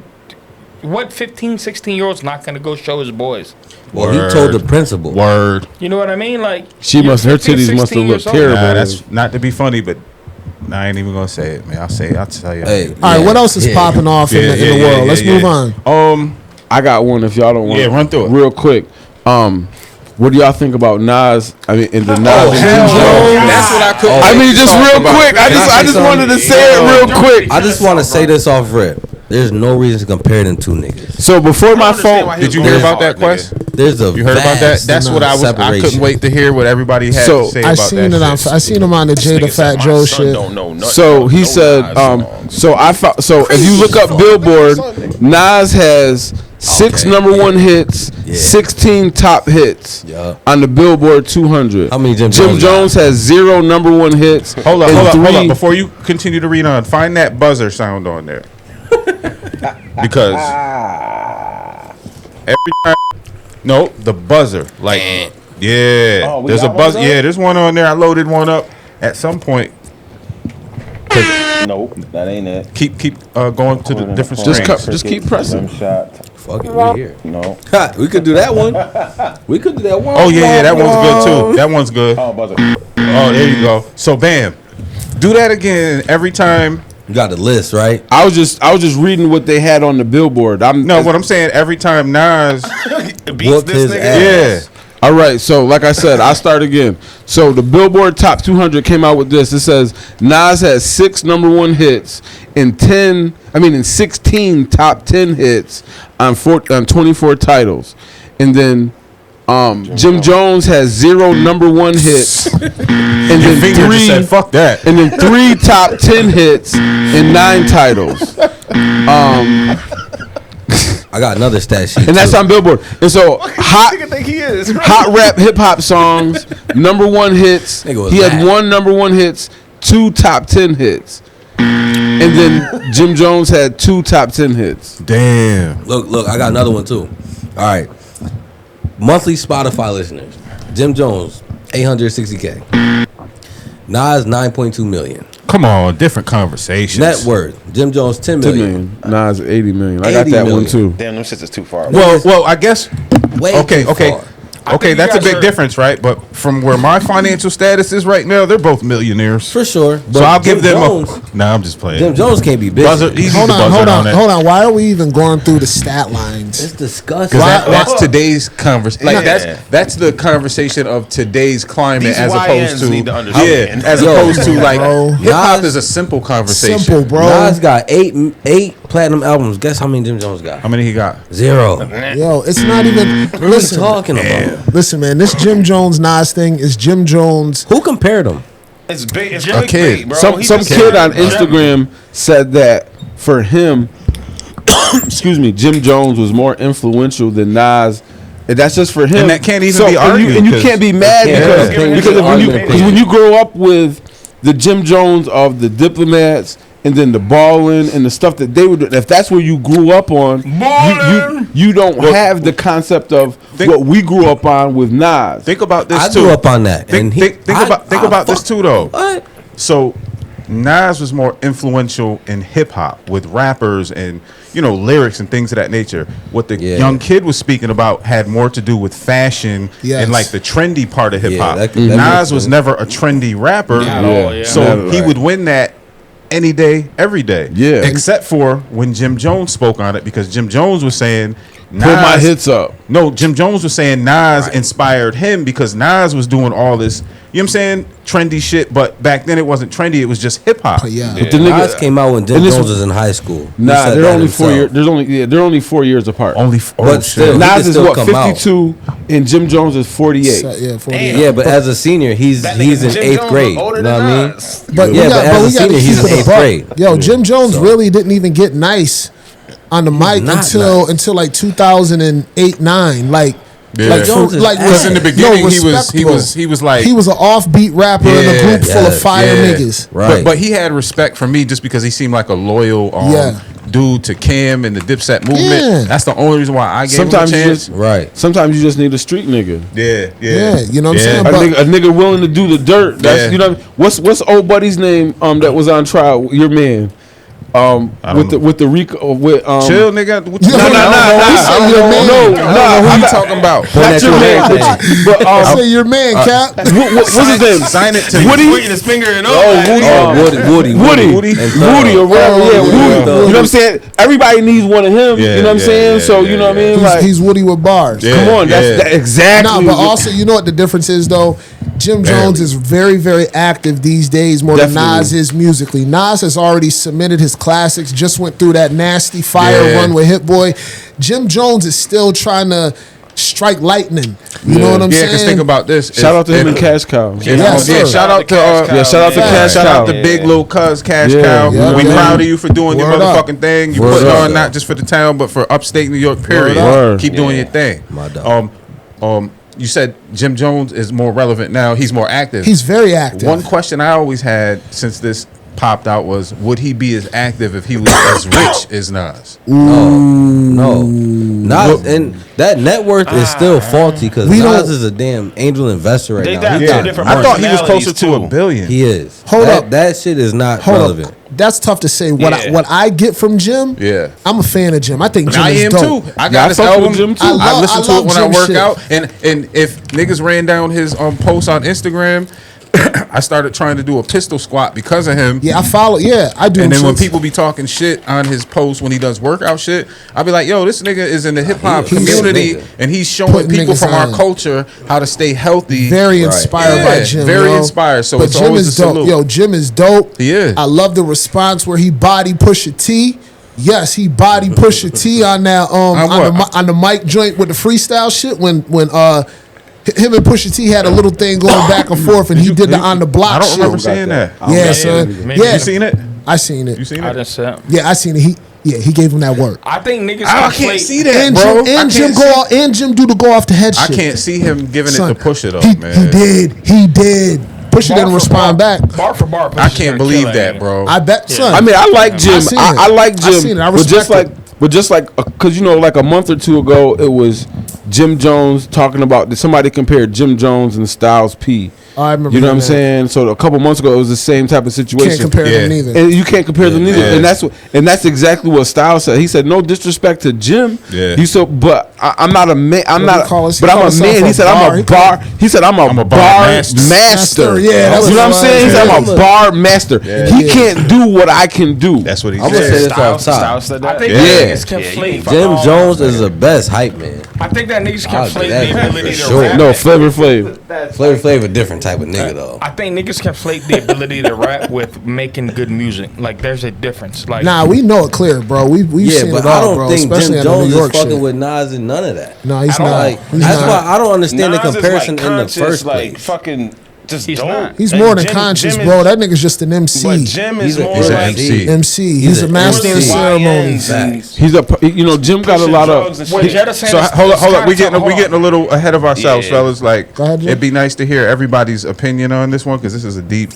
what 15, 16-year-old's not gonna go show his boys? Well, he told the principal. Word. You know what I mean? Like, She you're must. Her 15, titties must have 16 looked years old. terrible. Nah, that's not to be funny, but I ain't even gonna say it, man. I'll tell you. Hey, All right, what else is popping off in the world? Let's move on. I got one. If y'all don't want, run through it real quick. What do y'all think about Nas? I mean, in the Nas. That's what I could. I mean, just real quick. I just wanted to say it real quick. I just want to say this off rip. There's no reason to compare them two niggas. So before my phone, Did you hear about that, Quest? There's a You heard about that? vast That's what I was. I separation. couldn't wait to hear what everybody had to say I about seen that. it on. shit. I seen him on the Jada Fat Joe shit. so he said, so I found. So if you look up Billboard, Nas has 6 number 1 hits, 16 top hits on the Billboard 200. How many Jim Jones Jones has 0 number 1 hits. Hold and up. 3 Before you continue to read on, find that buzzer sound on there. Because every time, no, the buzzer, like, yeah, there's a buzzer. Yeah, there's one on there. I loaded one up at some point. Nope, that ain't it. Keep going to the different strings. Just keep pressing. Fuck it, we're here. No. Ha, we could do that one. We could do that one. Oh yeah, that one's good too. That one's good. Oh, buzzer. Oh, there you go. So bam, do that again every time. You got the list, right? I was just reading what they had on the Billboard. What I'm saying, every time Nas, Whooped his ass. yeah. All right, so like I said, I'll start again. So the Billboard Top 200 came out with this. It says Nas has 6 number 1 hits and 16 top 10 hits on 24 titles, and then Jim Jones has 0 number 1 hits, and then Finger just said, 3 fuck that. and then 3 top 10 hits and 9 titles. I got another stat sheet. And that's too. on Billboard. And so hot rap hip hop songs, number 1 hits. Nigga was He had mad. 1 number 1 hits, 2 top 10 hits. And then Jim Jones had 2 top 10 hits. Damn. Look, I got another one too. All right. Monthly Spotify listeners. Jim Jones, 860K. Nas, 9.2 million. Come on, different conversations. Net worth. Jim Jones, 10 10 million. million. Nas 80 million. I got 80 that one million. too. Damn, them shits is too far. Well, I guess. Way Okay, too okay. far. Okay, you that's a guys big are- difference, right? But from where my financial status is right now, they're both millionaires. For sure. So But I'll Jim give them Jones, Nah, I'm just playing. Jim Jones can't be big. Buzzer, easy Hold to on, buzzer on it. hold on. Why are we even going through the stat lines? It's disgusting. Because that's today's conversation. Like Yeah. that's the conversation of today's climate, These as opposed YNs to need to understand. as Yo, opposed to like bro. hip hop Nas- is a simple conversation. Simple, bro. Nas got eight platinum albums. Guess how many Jim Jones got? How many he got? 0. Yo, it's not even. What are we Listen, talking about? listen, man. This Jim Jones Nas thing is Jim Jones. Who compared them? It's big. It's A kid. big, bro. Some He just kid said- on Instagram said that for him, excuse me, Jim Jones was more influential than Nas. And that's just for him. And that can't even be argued, And you 'cause- can't be mad Yeah, because yeah, because yeah. when you grow up with the Jim Jones of the Diplomats and then the Ballin' and the stuff that they would do, if that's where you grew up on, you don't have the concept of what we grew up on with Nas. Think about this I too. grew up on that. Think about this too though. What? So Nas was more influential in hip hop with rappers and lyrics and things of that nature. What the young kid was speaking about had more to do with fashion Yes. and like the trendy part of hip hop. that makes Nas was sense. never a trendy rapper, Not at all, yeah. so Never, he right. would win that any day, every day. Yeah. Except for when Jim Jones spoke on it, because Jim Jones was saying, Put my hits up. No, Jim Jones was saying Nas inspired him because Nas was doing all this, you know what I'm saying, trendy shit, but back then it wasn't trendy, it was just hip hop. Yeah. But the nigga, Nas came out when Jim and this- Jones was in high school. He Nah, said they're that only 4 himself. years. They're only 4 years apart. But still, he Nas can is still what, come out. 52, and Jim Jones is 48. Yeah, 40. Yeah, but as a senior, he's That in nigga Jim 8th Jones grade. was older You know than what I mean? us. But Yeah, we but got, as but a we got to senior, keep he's it in a eighth buck. grade. Yo, Jim Jones really didn't even get nice on the mic not until like 2008, 9. Like, Yeah. like, Jones is like ass. in the beginning, he was respectable. like, he was an offbeat rapper in a Yeah, group full of fire yeah. niggas. Right. But he had respect for me just because he seemed like a loyal dude to Kim and the Dipset movement. Yeah. That's the only reason why I gave Sometimes him a you chance. just Right. sometimes you just need a street nigga. Yeah, Yeah, you know what I'm saying? A But- nigga willing to do the dirt. That's Yeah. you know what's old buddy's name that was on trial. Your man. with the Rico with chill, nigga. What No, who you talking about? Not your man, but I say your man, Cap. what's his name? Sign it to Woody. Pointing his finger and all. Woody. Woody or whatever. Yeah, Woody. You know what I'm saying? Everybody needs one of him. Yeah, You know what I'm saying? yeah, So yeah, you know what I mean? Like, He's Woody with bars. Yeah. come on, that's exactly. No, but also, you know what the difference is, though? Jim Jones is very, very active these days, more than Definitely. Nas is musically. Nas has already submitted his classics, just went through that nasty fire run with Hit Boy. Jim Jones is still trying to strike lightning. You know what I'm Yeah, saying? because think about this. Shout out to him and Cash Cow. Yes, sir. Shout out to shout out to Cash shout out Cow. to Big Lil Cuz Cash Yeah, Cow. yeah, We man. proud of you for doing your Word up. motherfucking thing. You Word put up, on though. not just for the town, but for upstate New York. Period. Word. Keep doing your thing. My dog. You said Jim Jones is more relevant now. He's more active. He's very active. One question I always had since this popped out was, would he be as active if he was as rich as Nas? No. Nas, and that net worth is still faulty because We Nas don't- is a damn angel investor right They now. got He two got- different I thought he was closer personalities, to too. $1 billion. He is. Hold that, up. That shit is not Hold relevant. up. That's tough to say. Yeah. What I get from Jim, Yeah. I'm a fan of Jim. I think Jim I is am dope. too. I Yeah, got I his fuck with album. Jim, too. I listen to I it when I love work Jim out. And if niggas ran down his post on Instagram, I started trying to do a pistol squat because of him. Yeah, I follow. Yeah, I do. And then when shits. people be talking shit on his post when he does workout shit, I be like, yo, this nigga is in the hip hop he a community nigga. and he's showing Putting people niggas from our on. culture how to stay healthy. Very inspired by Yeah, Jim. very yo. inspired. So but it's Jim always is a dope. salute. Yo, Jim is dope. He is. I love the response where he body Pusha T. Yes, he body Pusha T on that on the mic joint with the freestyle shit when him and Pusha T had a little thing going back and forth, and he did the on the block I don't shit. remember seeing that. Yeah, son. Maybe. Yeah, You seen it? I seen it. You seen I it? didn't say it. Yeah, I seen it. He gave him that work. I think niggas I conflate- can't see that, And bro. Jim do the go off the head I shit. can't see him giving Son, it to Pusha though, he, man. He did. Pusha Bar didn't for respond bar, back. Bar for bar. I Pusha's can't gonna believe kill that, nigga. bro. I bet, son. I mean, I like Jim. seen I it. like I Jim. seen it. I But respect just like, because you know, like a month or two ago, it was Jim Jones talking about. Somebody compared Jim Jones and Styles P. I remember. You know what I'm that. saying? So a couple months ago, it was the same type of situation. Can't compare Yeah. them neither. And you can't compare them neither. Yeah. And that's exactly what Styles said. He said, no disrespect to Jim. Yeah. He said, but I'm not a man. I'm What not. he call us- But he I'm call a himself man. a He said, bar. I'm a He bar. He said, I'm a a bar bar master. master. Yeah, that's You know what I'm what saying? He said, I'm a Yeah. bar master. He Yeah. can't do what I can do. That's what he I'm gonna say said. this off top. Styles said I that. think Yeah. that niggas conflate. Jim Jones is the best hype man. I think that niggas I'll conflate give that the ability for to sure. rap. No, Flavor Flav. Flavor Flav a different type of nigga though. I think niggas conflate the ability to rap with making good music. Like, there's a difference. Like, Nah, we know it clear, bro. We've Yeah, seen but it all, I don't bro. think Especially Jim on the Jones New is York fucking shit. with Nas and none of that. No, he's I don't not. Like He's that's not. why I don't understand Nas the is, comparison like, in the conscious, first like place. fucking just He's dope. not. He's And more than Jim- conscious, Jim bro. is- That nigga's just an MC. But Jim is He's more an an like MC. MC. He's He's a an master of MC. ceremonies. Facts. He's a. You know, Jim got a pushing lot drugs of. and shit. So hold up. We getting a little ahead of ourselves, Yeah. fellas. Like, Go ahead, Jim. it'd be nice to hear everybody's opinion on this one because this is a deep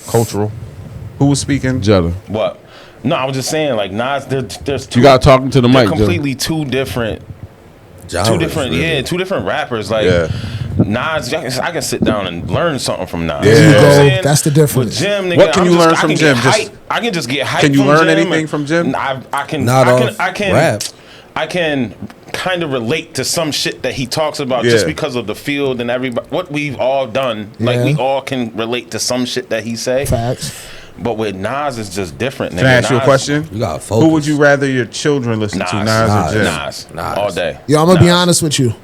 cultural. Who was speaking? Jetta. What? No, I was just saying, like Nas. There's two. You got to talk into the they're mic, Jetta. completely two different. Genres, really. Two different rappers. Like Yeah. Nas, I can sit down and learn something from Nas. Yeah. You know what I'm Go. saying? That's the difference. With Jim, nigga, What can I'm you just- learn I from can Jim? get Just- hype. I can just get hype. Can you from learn Jim anything and- from Jim? I can. Not I off can. I can. rap. I can kind of relate to some shit that he talks about Yeah. just because of the field and everybody. What we've all done, like Yeah. we all can relate to some shit that he say. Facts. But with Nas, it's just different. Can I ask you a Nas- question? You got focus. Who would you rather your children listen to, Nas or Jim? Nas, Nas. all day. Yo, I'm gonna be Nas. honest with you.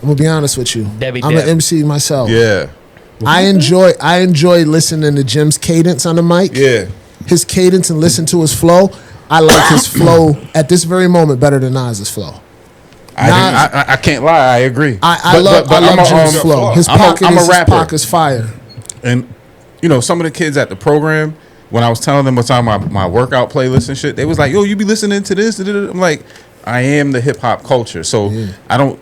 I'm gonna be honest with you. Debbie I'm Deb. an MC myself. Yeah. I enjoy listening to Jim's cadence on the mic. Yeah. His cadence and listen to his flow. I like his flow at this very moment better than Nas's flow. I can't lie. I agree. I love Jim's flow. His I'm pocket a is his rapper. pocket's fire. And you know, some of the kids at the program, when I was telling them what's on my workout playlist and shit, they was like, "Yo, you be listening to this?" I'm like, "I am the hip hop culture, so I don't."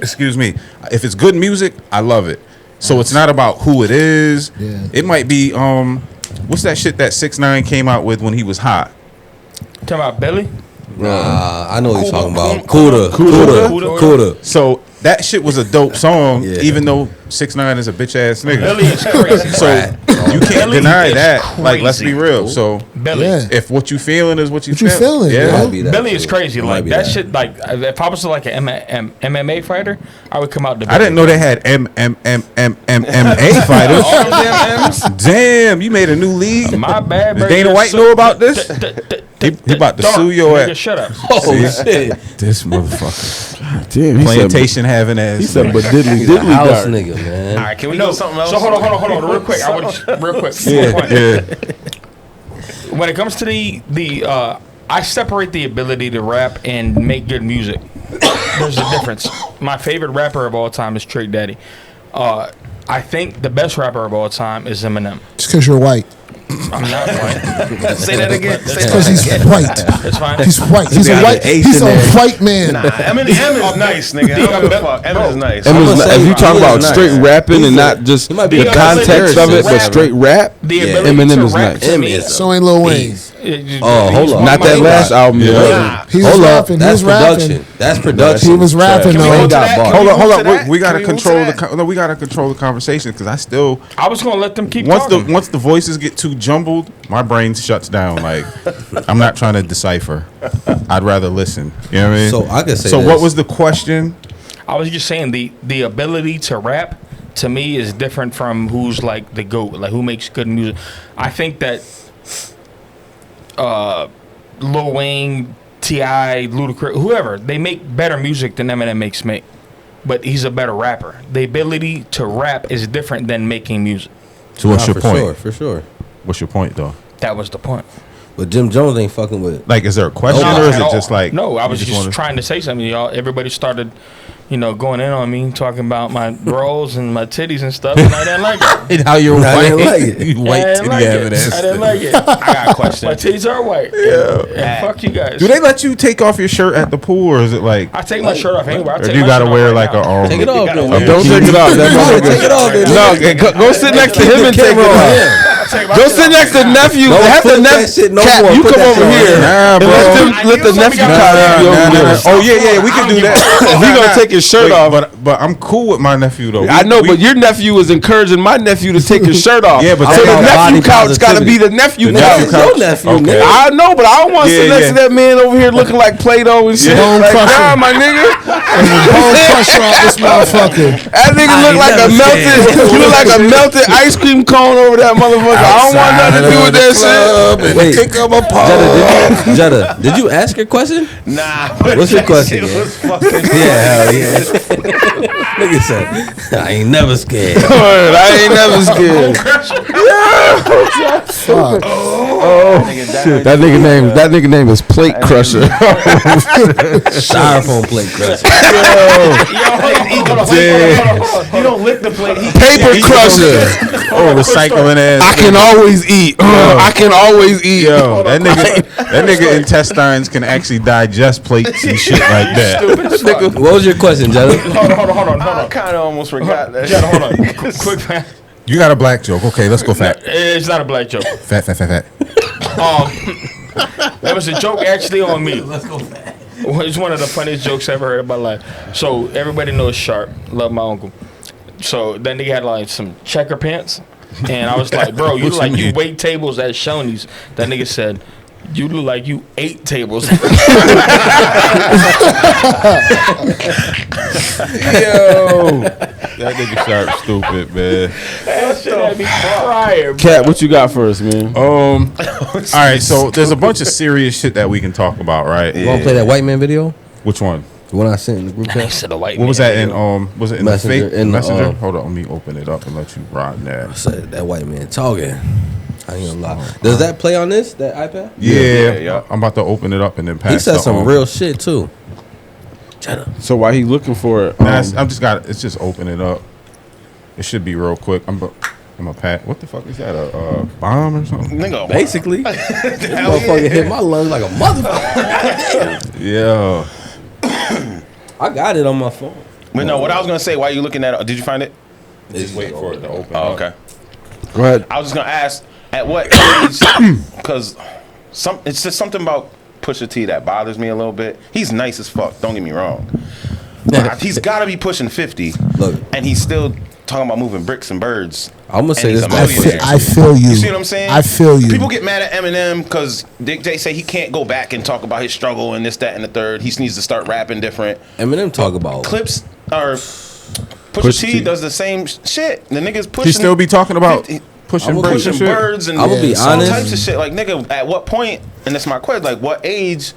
Excuse me. If it's good music, I love it. So it's not about who it is. Yeah. It might be what's that shit that 6ix9ine came out with when he was hot? Talking about Billy? Nah, I know what you're talking about. Cuda. Cuda. So that shit was a dope song, Yeah. even though 6ix9ine is a bitch ass nigga. Billy is crazy. So You can't deny is that. Like, let's be crazy. real. So Billy. Yeah. if what you feeling is what you What you feeling, yeah. bro? Might be that, Billy is too. crazy. It might Like be that shit. Like if I was like an MMA fighter, I would come out. I didn't know they had MMA fighters. All them damn M's. Damn, you made a new league. My bad. Does bro. Dana You're White so- know about this? He about to Dark. sue your Nigga, ass. Shut up. Oh shit! This motherfucker. Damn, he Plantation having ass. He said, but diddly He's a diddly house dark. nigga, man. All right, can we No, do something else? So hold on, real quick. I want real quick. Yeah, One point. yeah. When it comes to the I separate the ability to rap and make good music. There's a difference. My favorite rapper of all time is Trick Daddy. I think the best rapper of all time is Eminem. Just because you're white. I'm not white. Say that again. Say Because that he's again. white. It's fine. He's white. He's a got white. an Asian He's a man. white man. Nah, Eminem is nice, nigga. I don't give a fuck. Eminem is nice. I'ma If say you talk he is about nice. straight rapping He's and a- not just he might be the the context of it, but lyricist. straight rap, The Yeah. ability Eminem to is rap nice. to Em me is So ain't Lil Wayne. Oh, hold on. not that last album. Yeah. Nah. He was Hold up. rapping. He That's was rapping. production. That's production. He was rapping Can we though. go to got that? bars. Can Hold we on, hold move on. to that? We gotta Can we move to control that? we gotta control the conversation because I still I was gonna let them keep once talking. the voices get too jumbled, my brain shuts down. Like I'm not trying to decipher. I'd rather listen. You know what I mean? So I could say So this. what was the question? I was just saying the ability to rap to me is different from who's like the GOAT, like who makes good music. I think that Lil Wayne, T.I., Ludacris, whoever, they make better music than Eminem makes me. But he's a better rapper. The ability to rap is different than making music. So what's Nah, your for point? Sure, for sure. What's your point though? That was the point. But Jim Jones ain't fucking with it. Like, is there a question No, or is at it all. just like no? I you was just wanna- trying to say something, y'all. Everybody started, going in on me, talking about my rolls and my titties and stuff, and I didn't like it. how you're I white? didn't like it. You white I didn't titty like having it. ass. I didn't like it. I got a question. My titties are white. Yeah. And fuck you guys. Do they let you take off your shirt at the pool, or is it like, I take my shirt off anywhere. I or take do you my gotta shirt wear off like right now. a Take it off, then. Don't take it off. That motherfucker. Take it off, then. No, go sit next to him and take it off. Go sit next to nephew. Don't Have the flip that nephew. shit no Cat, more. you Put come that over shit on. here. Nah, And bro. let the nephew Nah, cop be over there. Oh yeah, we can do that. He gonna take his shirt off. But I'm cool with my nephew though. I know, but your nephew is encouraging my nephew to take his shirt off. Yeah, but so that's the about nephew body couch got to positivity. be the nephew The couch. nephew That's your couch. nephew, Okay. nigga. I know, but I don't want to sit Yeah, next yeah. to that man over here looking like Play-Doh and shit. Bone Like, crusher. nah, my nigga. Bone crusher off this motherfucker. That nigga look like a melted. You look like a melted ice cream cone over that motherfucker. I don't want nothing to do with that shit. Wait, Kick him apart. Jetta, did you ask your question? Nah. What's your question, It man? was fucking Yeah, hell yeah. Nigga said, I ain't never scared. Word, I ain't never scared. Fuck. That nigga name is Plate Crusher. Styrofoam plate crusher. You don't lick the plate. He Paper Crusher. Oh, recycling ass. I can always eat. I can always eat. Yo, that nigga intestines can actually digest plates and shit like that. What was your question, Jetta? Hold on. I kind of almost forgot that. Jetta, hold on. Quick fact. You got a black joke. Okay, let's go fat. It's not a black joke. Fat. That was a joke actually on me. Let's go back. It's one of the funniest jokes I ever heard in my life. So everybody knows Sharp. Love my uncle. So that nigga had like some checker pants. And I was like, bro, you look like you wait tables at Shoney's. That nigga said, you look like you ate tables. Yo, that nigga Sharp stupid, man. That shit had me crying. Cat, what you got for us, man? All right, so there's a bunch of serious shit that we can talk about, right? You want to play that white man video? Which one? The one I sent in the group I chat? said a white What was man that in? video. Was it in Messenger, the fake in the, messenger? Hold on, let me open it up and let you ride that. I said that white man talking. I ain't gonna lie. Does that play on this, that iPad? Yeah, I'm about to open it up and then pass. He said the, some real shit too. Jetta. So while he looking for it, Nah, it's just open it up. It should be real quick. I'm a pat. What the fuck is that? A bomb or something? Nigga, Basically, this motherfucker hit my lungs like a motherfucker. Yeah. I got it on my phone. But no, what I was gonna say, why you looking at it? Did you find it? Just wait for it to open. Oh, up. okay. go ahead. I was just gonna ask, at what age? Because it's just something about Pusha T that bothers me a little bit. He's nice as fuck. Don't get me wrong. But he's got to be pushing 50, Look. and he's still talking about moving bricks and birds. I'm gonna say And this he's a about millionaire. I feel you. You see what I'm saying? I feel you. People get mad at Eminem because they say he can't go back and talk about his struggle and this, that, and the third. He needs to start rapping different. Eminem talk about Clips or Pusha T does the same shit. The niggas pushing. He still be talking about 50 pushing bricks and shit. birds and I'm gonna be all honest. types of shit. Like, nigga, at what point? And that's my question. Like, what age?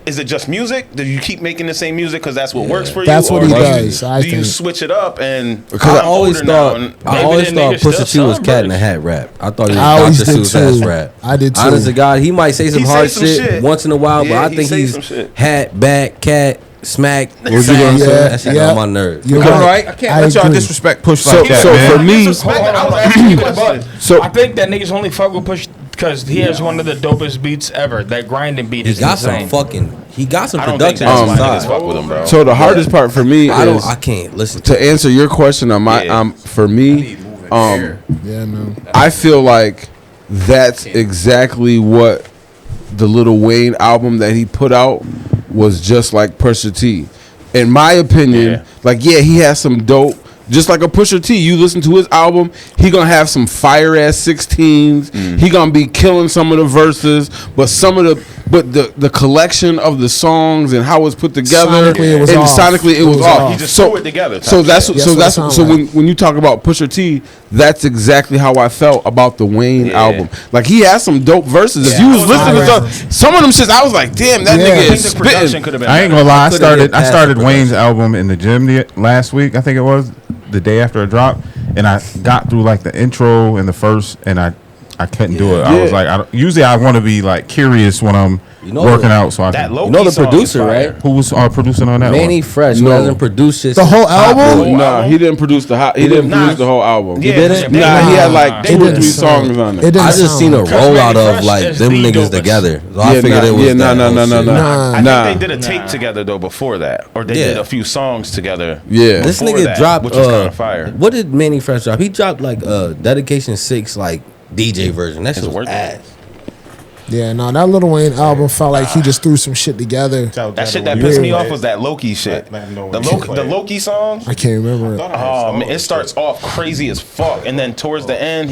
Is it just music? Do you keep making the same music because that's what works for you? That's what Or he do you- does, I do you think. switch it up? And Because I I'm always older thought now, and I always them thought niggas Pusha T still was selling cat in the bricks. hat rap. I thought he was I always Dr. did Seuss ass too. rap. I did too. Honest to God, he might say some He hard say some shit shit. once in a while, Yeah, but I he think say he's some shit. hat, back, cat, smack. Yeah, That shit yeah. on my nerves. You're I don't know, right. I can't let y'all agree. disrespect Push So, like that, so man. for me, Disrespect, Hold on, I was hold on. asking you a But question. so I think that niggas only fuck with Push because he has one of the dopest beats ever. That grinding beat He is got some insane. he got some I don't think production that's on why his niggas side. fuck with him, bro. so the hardest part for me is I can't listen to to answer your question on my Yeah. for me. Yeah, man. I feel like that's exactly what the Lil Wayne album that he put out was just like Pusha T. In my opinion, he has some dope. Just like a Pusha T, you listen to his album, he gonna have some fire ass 16s. He gonna be killing some of the verses, but the collection of the songs and how it's put together, Sonically, it was and off. sonically it was off. He just so threw it together. So that's Yes, so what it that's sound so like. when you talk about Pusha T, that's exactly how I felt about the Wayne album. Like he has some dope verses. If you was listening to some of them shits, I was like, damn, that Yeah. nigga I think is the production spitting. could have been. I ain't better. gonna lie. I couldn't started get past the Wayne's production. album in the gym last week. I think it was the day after it dropped, and I got through like the intro and the first, and I couldn't do it. I was like, usually I want to be like curious when I'm working out. So I That can, low You know the producer, right? who was producing on that Manny one? Fresh, who No. hasn't produced shit. The since whole Hot album? Boy. Nah, he didn't produce the he didn't Nah. produce the whole album. Yeah, didn't? they- Nah, he had like It 2 or didn't 3 sound- songs on It it. didn't I just sound seen a like- Cause rollout Manny of Fresh like is them the niggas dopest. together. So I figured it was no. that whole shit. Nah. I Nah. think they did a tape together though before that, or they Yeah. did a few songs together. Yeah. This before nigga that, dropped which was kind of fire. What did Manny Fresh drop? He dropped like a Dedication 6 like DJ version. That shit It's was worth it. ass. Yeah, no, that Lil Wayne album felt like he just threw some shit together. That shit that pissed me off was that Loki shit. The Loki song. I can't remember it. Oh man, it starts off crazy as fuck, and then towards the end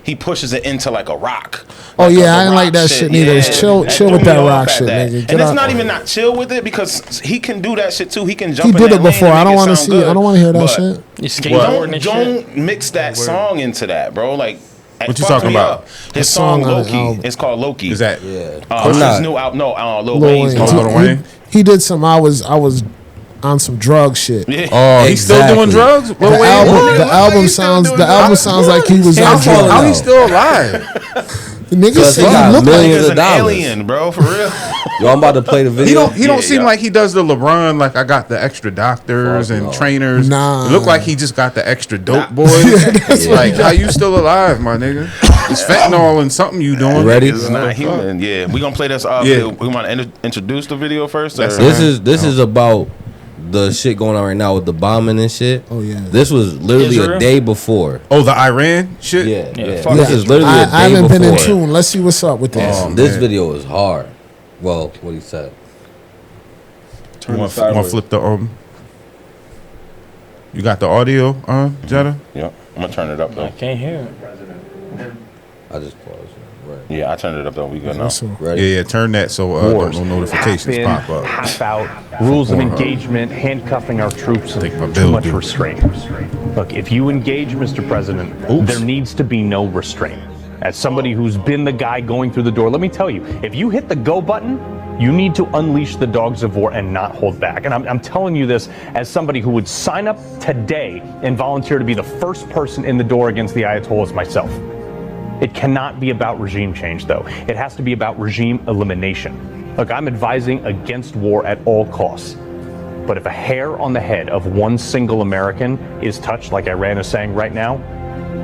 he pushes it into like a rock. Oh, Like yeah, the I didn't rock like that shit neither. It's chill That with threw that me rock off at shit, that. nigga. Get And it's out. not even not chill with it because he can do that shit too. He can jump. He in did that it lane before. and I don't make want to sound see it. I good. don't want to hear that But shit. You skateboarding and shit. Don't mix that song into that, bro. Like, What you fuck talking me about? up. His song song on the Loki. album. It's called Loki. Is that I'm his not- new album? No, Lil Lil Wayne's Wayne. new Lil album. Wayne? He did some. I was on some drug shit. Yeah. Oh, he's still doing Exactly. drugs? The album sounds like he was on How drugs. falling he's out? still alive? The nigga Cause said he got he looked like millions He's of an dollars. alien, bro, for real. Yo, I'm about to play the video. He don't Yeah, seem yeah. like he does the LeBron. Like I got the extra doctors and trainers. Nah. It look like he just got the extra dope boys. Like how you still alive, my nigga? It's fentanyl and something you doing. You ready? It's not human. Yeah, we gonna play this. Yeah. We want to introduce the video first. Or? This is about the shit going on right now with the bombing and shit. Oh, yeah. This was literally Israel? a day before. Oh, the Iran shit. Yeah. fuck This Yeah. is literally a day I haven't before. been in tune. Let's see what's up with this. Oh, This man. video is hard. Well, what he said. You want to flip the You got the audio, Jetta? Yeah, I'm gonna turn it up though. I can't hear it. I just paused. Right. Yeah, I turned it up though. We good now. So, Ready? Yeah, turn that so Wars. no notifications Half in, pop up. half out, rules of engagement, handcuffing our troops, Think my and bill too much due. restraint. Look, if you engage, Mr. President, there needs to be no restraint. As somebody who's been the guy going through the door, let me tell you, if you hit the go button, you need to unleash the dogs of war and not hold back. And I'm telling you this as somebody who would sign up today and volunteer to be the first person in the door against the Ayatollahs myself. It cannot be about regime change, though. It has to be about regime elimination. Look, I'm advising against war at all costs. But if a hair on the head of one single American is touched, like Iran is saying right now,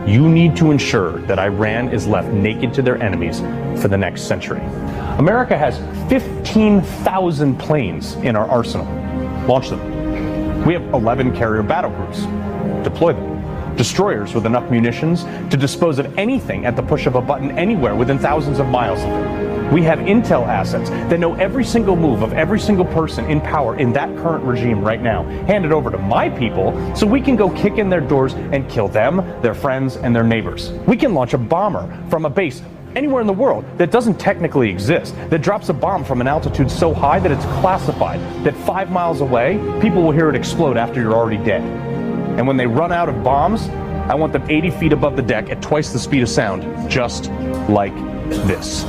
you need to ensure that Iran is left naked to their enemies for the next century. America has 15,000 planes in our arsenal. Launch them. We have 11 carrier battle groups. Deploy them. destroyers with enough munitions to dispose of anything at the push of a button anywhere within thousands of miles of it. We have intel assets that know every single move of every single person in power in that current regime right now, handed over to my people so we can go kick in their doors and kill them, their friends, and their neighbors. We can launch a bomber from a base anywhere in the world that doesn't technically exist, that drops a bomb from an altitude so high that it's classified, that 5 miles away, people will hear it explode after you're already dead. And when they run out of bombs, I want them 80 feet above the deck at twice the speed of sound, just like this.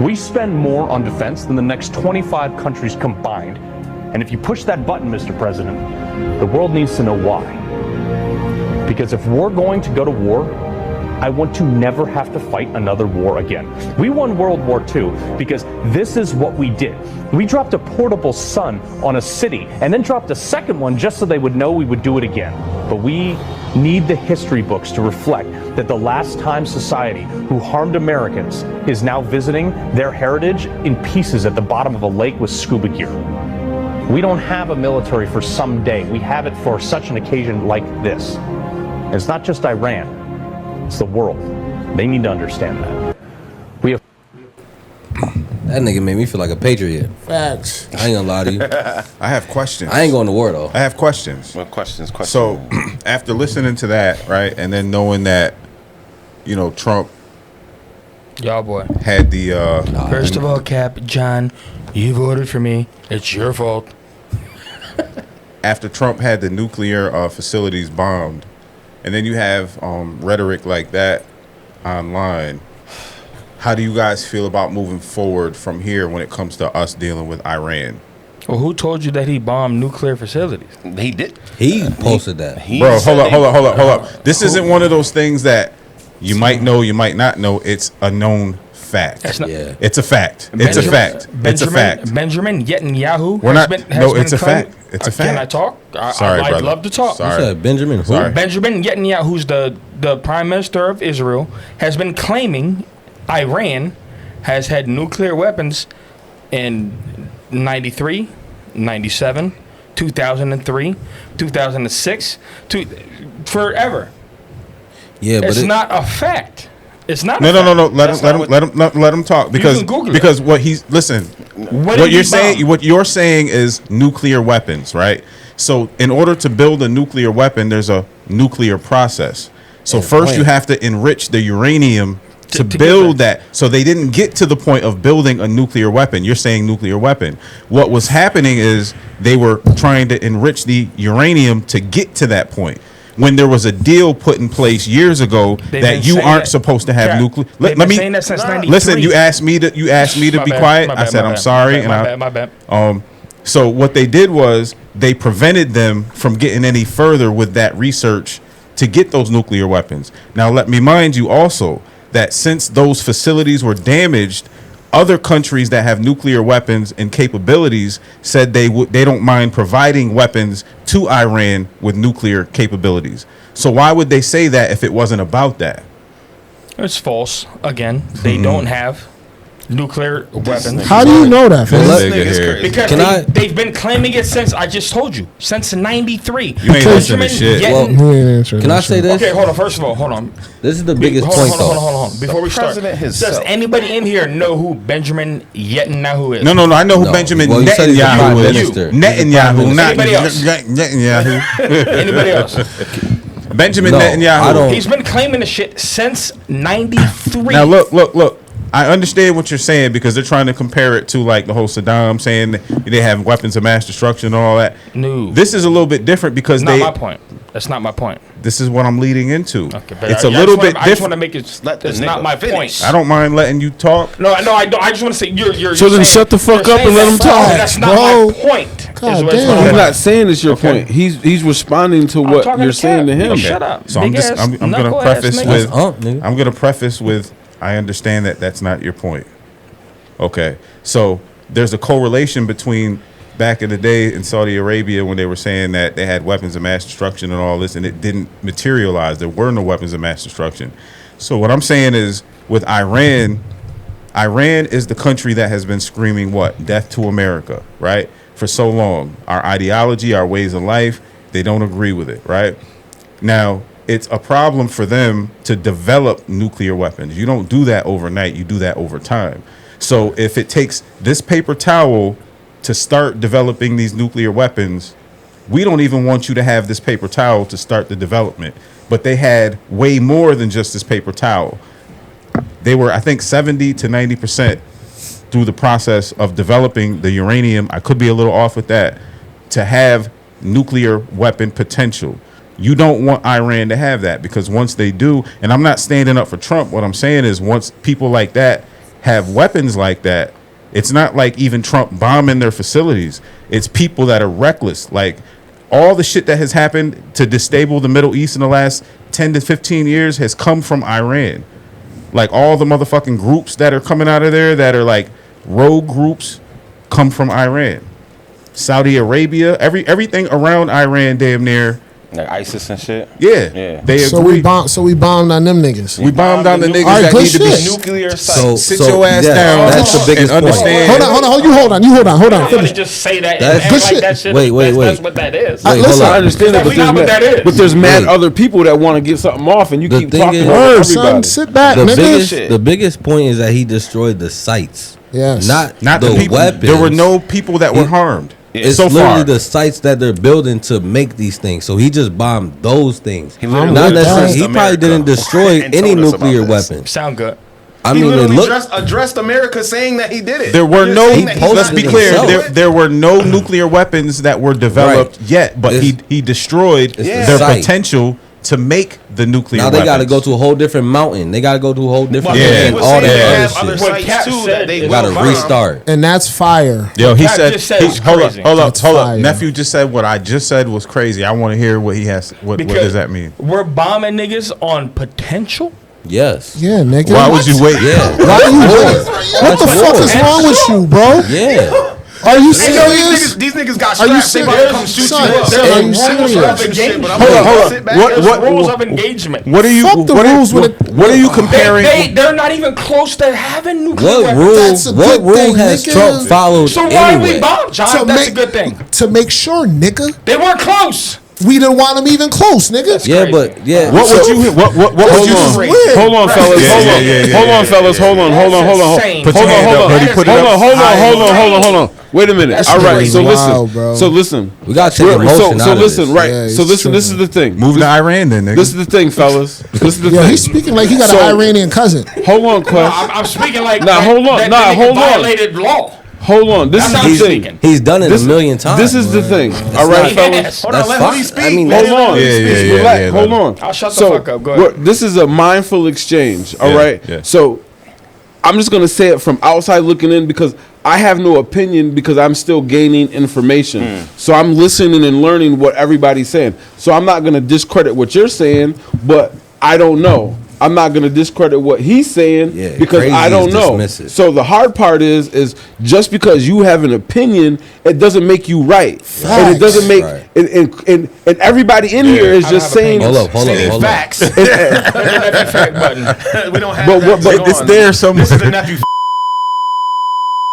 We spend more on defense than the next 25 countries combined. And if you push that button, Mr. President, the world needs to know why. Because if we're going to go to war, I want to never have to fight another war again. We won World War II because this is what we did. We dropped a portable sun on a city and then dropped a second one just so they would know we would do it again. But we need the history books to reflect that the last time society who harmed Americans is now visiting their heritage in pieces at the bottom of a lake with scuba gear. We don't have a military for some day. We have it for such an occasion like this. And it's not just Iran. It's the world. They need to understand that. We have. That nigga made me feel like a patriot. Facts. I ain't gonna lie to you. I have questions. I ain't going to war though. I have questions. What questions? So after listening to that, right, and then knowing that, you know, Trump Y'all boy. had the First of all, Cap, John, you voted for me. It's your fault. after Trump had the nuclear facilities bombed, and then you have rhetoric like that online. How do you guys feel about moving forward from here when it comes to us dealing with Iran? Well, who told you that he bombed nuclear facilities? He did. He posted that. Bro, hold up. This isn't one of those things that you might know, you might not know. It's a known fact. That's not, Yeah. It's a fact. It's a fact. It's a fact. Benjamin Netanyahu. We're not. No, has it's a been fact. It's a fact. Can I talk? Sorry, I'd brother. love to talk. You Sorry. said Benjamin who? Sorry. Benjamin Netanyahu, who's the prime minister of Israel, has been claiming Iran has had nuclear weapons in 93, 97, 2003, 2006, forever. Yeah, but It's not a fact. It's not. No. a fact. Let him talk because Google it. what he's listen. What What did you're he saying, bomb? what you're saying is nuclear weapons, right? So in order to build a nuclear weapon, there's a nuclear process. So Yeah, first you plan. have to enrich the uranium to to build get that. So they didn't get to the point of building a nuclear weapon. You're saying nuclear weapon. What was happening is they were trying to enrich the uranium to get to that point. When there was a deal put in place years ago They've that been you saying aren't that- supposed to have Yeah, nuclear. they've been saying that since 93. Listen, you asked me to My be bad, quiet. my I bad, said my I'm bad, sorry, my bad. So what they did was they prevented them from getting any further with that research to get those nuclear weapons. Now let me mind you also that since those facilities were damaged, other countries that have nuclear weapons and capabilities said they don't mind providing weapons to Iran with nuclear capabilities. So why would they say that if it wasn't about that? It's false. Again, they don't have nuclear weapons. How do you know that, fam? Well, Nigga here. Because Can I- they've been claiming it since, I just told you, since 93. You ain't listening to shit. Well, He ain't answering Can I that say shit. this? Okay, hold on. First of all, hold on. This is the biggest hold point on, though. hold on. Before we start, president does himself. anybody in here know who Benjamin Netanyahu is? No. I know who No. Benjamin Well, you said he's the prime Netanyahu is. minister. Netanyahu, not Anybody else? Netanyahu. Anybody else? Benjamin No, Netanyahu. I don't- He's been claiming the shit since 93. Now look. I understand what you're saying because they're trying to compare it to like the whole Saddam saying that they have weapons of mass destruction and all that. No. This is a little bit different because Not my point. That's not my point. this is what I'm leading into. Okay, but It's I a little just bit wanna- I just want to different. make it. Let the That's not nigga my finish. point. I don't mind letting you talk. No, I don't. I just want to say you're. So then saying- shut the fuck you're up and saying let him that- talk, That's not bro. my point. God is what- damn. is what He's I'm- not saying it's your point. He's responding to I'm what talking you're to saying to Cap. him. Okay. Shut up. So I'm Big ass going to knuckleass preface nigga. with That's up, nigga. I'm going to preface with I understand that that's not your point. Okay. So there's a correlation between back in the day in Saudi Arabia when they were saying that they had weapons of mass destruction and all this, and it didn't materialize. There were no weapons of mass destruction. So what I'm saying is with Iran is the country that has been screaming what? Death to America, right? For so long. Our ideology, our ways of life, they don't agree with it, right? Now, it's a problem for them to develop nuclear weapons. You don't do that overnight. You do that over time. So if it takes this paper towel to start developing these nuclear weapons, we don't even want you to have this paper towel to start the development. But they had way more than just this paper towel. They were, I think, 70 to 90% through the process of developing the uranium. I could be a little off with that, to have nuclear weapon potential. You don't want Iran to have that, because once they do, and I'm not standing up for Trump, what I'm saying is once people like that have weapons like that, it's not like even Trump bombing their facilities. It's people that are reckless. Like all the shit that has happened to destabilize the Middle East in the last 10 to 15 years has come from Iran. Like all the motherfucking groups that are coming out of there that are like rogue groups come from Iran. Saudi Arabia, everything around Iran damn near. Like ISIS and shit. Yeah. They So agree. we bombed on them niggas. We bombed on the niggas All right, that good need to be shit. Nuclear sites. sit your ass down. That's the biggest and point. understand. Hold on. Finish. Just say that That's- and Good act like shit. that shit. Wait. That's what that is. Wait, listen, hold I on. understand that, That's not what that is. but there's mad Wait. other people that want to get something off, and you The keep thing talking is- over Word, son. everybody. Sit back, The nigga. biggest point is that he destroyed the sites. Yes. Not the people. weapons. There were no people that were harmed. It's so literally far. the sites that they're building to make these things. So he just bombed those things. He literally Not with necessarily. that. He probably America didn't destroy and any told us about nuclear this. weapons. Sound good. I He mean, it literally looked. addressed America saying that he did it. There were You're no. saying that he's Let's not be it clear. himself. There were no nuclear weapons that were developed Right. yet, but It's- he destroyed it's the their site. potential to make the nuclear. Now they got to weapons. go to a whole different mountain. They got to go to a whole different Yeah. thing He and was all saying that they other have other shit. sites Cap too said that they they Got to will bomb. restart. And that's fire. Yo, he Cap said. just said it's hold crazy. up. That's fire. Nephew just said what I just said was crazy. I want to hear what he has. What does that mean? We're bombing niggas on potential. Yes. Yeah, nigga. Why would you wait? Yeah. Why you wait? What the That's fuck war. is wrong with you, bro? Yeah. Are you Hey, yo, serious? these niggas got Are you straps. They about to come serious? shoot Son, you up. son, There's are you rules serious? of engagement. But I'm Hold gonna on, hold on. sit back. What- There's rules of engagement. What are you? Fuck the what are- rules with what- it. What are you comparing? They're not even close to having nuclear What weapons. rule? That's a What good rule thing, has nigga. Trump followed So why we anyway? bomb, John? That's a good thing. To make sure, nigga. They weren't close. We didn't want them even close, nigga. Yeah, crazy. but yeah. What would you? What would This you? is Hold weird. Hold on, fellas. Yeah, Hold yeah, on. yeah, yeah, Hold yeah, on, fellas. yeah, Hold on. That's Hold on. insane. Put your Hold on. hand Hold up, on. buddy. Put it Hold up. on. Hold on. Wait a minute. That All shit right. was So listen. wild, bro. So listen. We gotta take We're- emotion so out of listen. this. Right. Yeah, So he's listen. This is tripping. the thing. Move to Iran, then, nigga. This is the thing, fellas. This is the Yo, thing. he's speaking like he got So- an Iranian cousin. Hold on, Quest. I'm speaking like Nah, hold on. that Nah, nigga hold on. violated law. Hold on. This That's how is I'm the thing. speaking. He's done it This- a million times. This is the thing. All right, not- fellas. Yes. Hold on, That's let fine. me speak. I mean, Hold that's- on. Yeah, yeah, Relax. yeah, Hold yeah. on. I'll shut the fuck up. Go ahead. This is a mindful exchange. All Yeah, right. yeah. So I'm just gonna say it from outside looking in because I have no opinion because I'm still gaining information. So I'm listening and learning what everybody's saying. So I'm not gonna discredit what you're saying, but I don't know. I'm not gonna discredit what he's saying Yeah, because crazy I don't is know. dismissive. So the hard part is just because you have an opinion, it doesn't make you right, and it doesn't make Right. and everybody in here is I just have saying. opinions. Hold up. Facts. Hit the nephew fact button. We don't have But that. what- but going it's on. there somewhere. This is the nephew.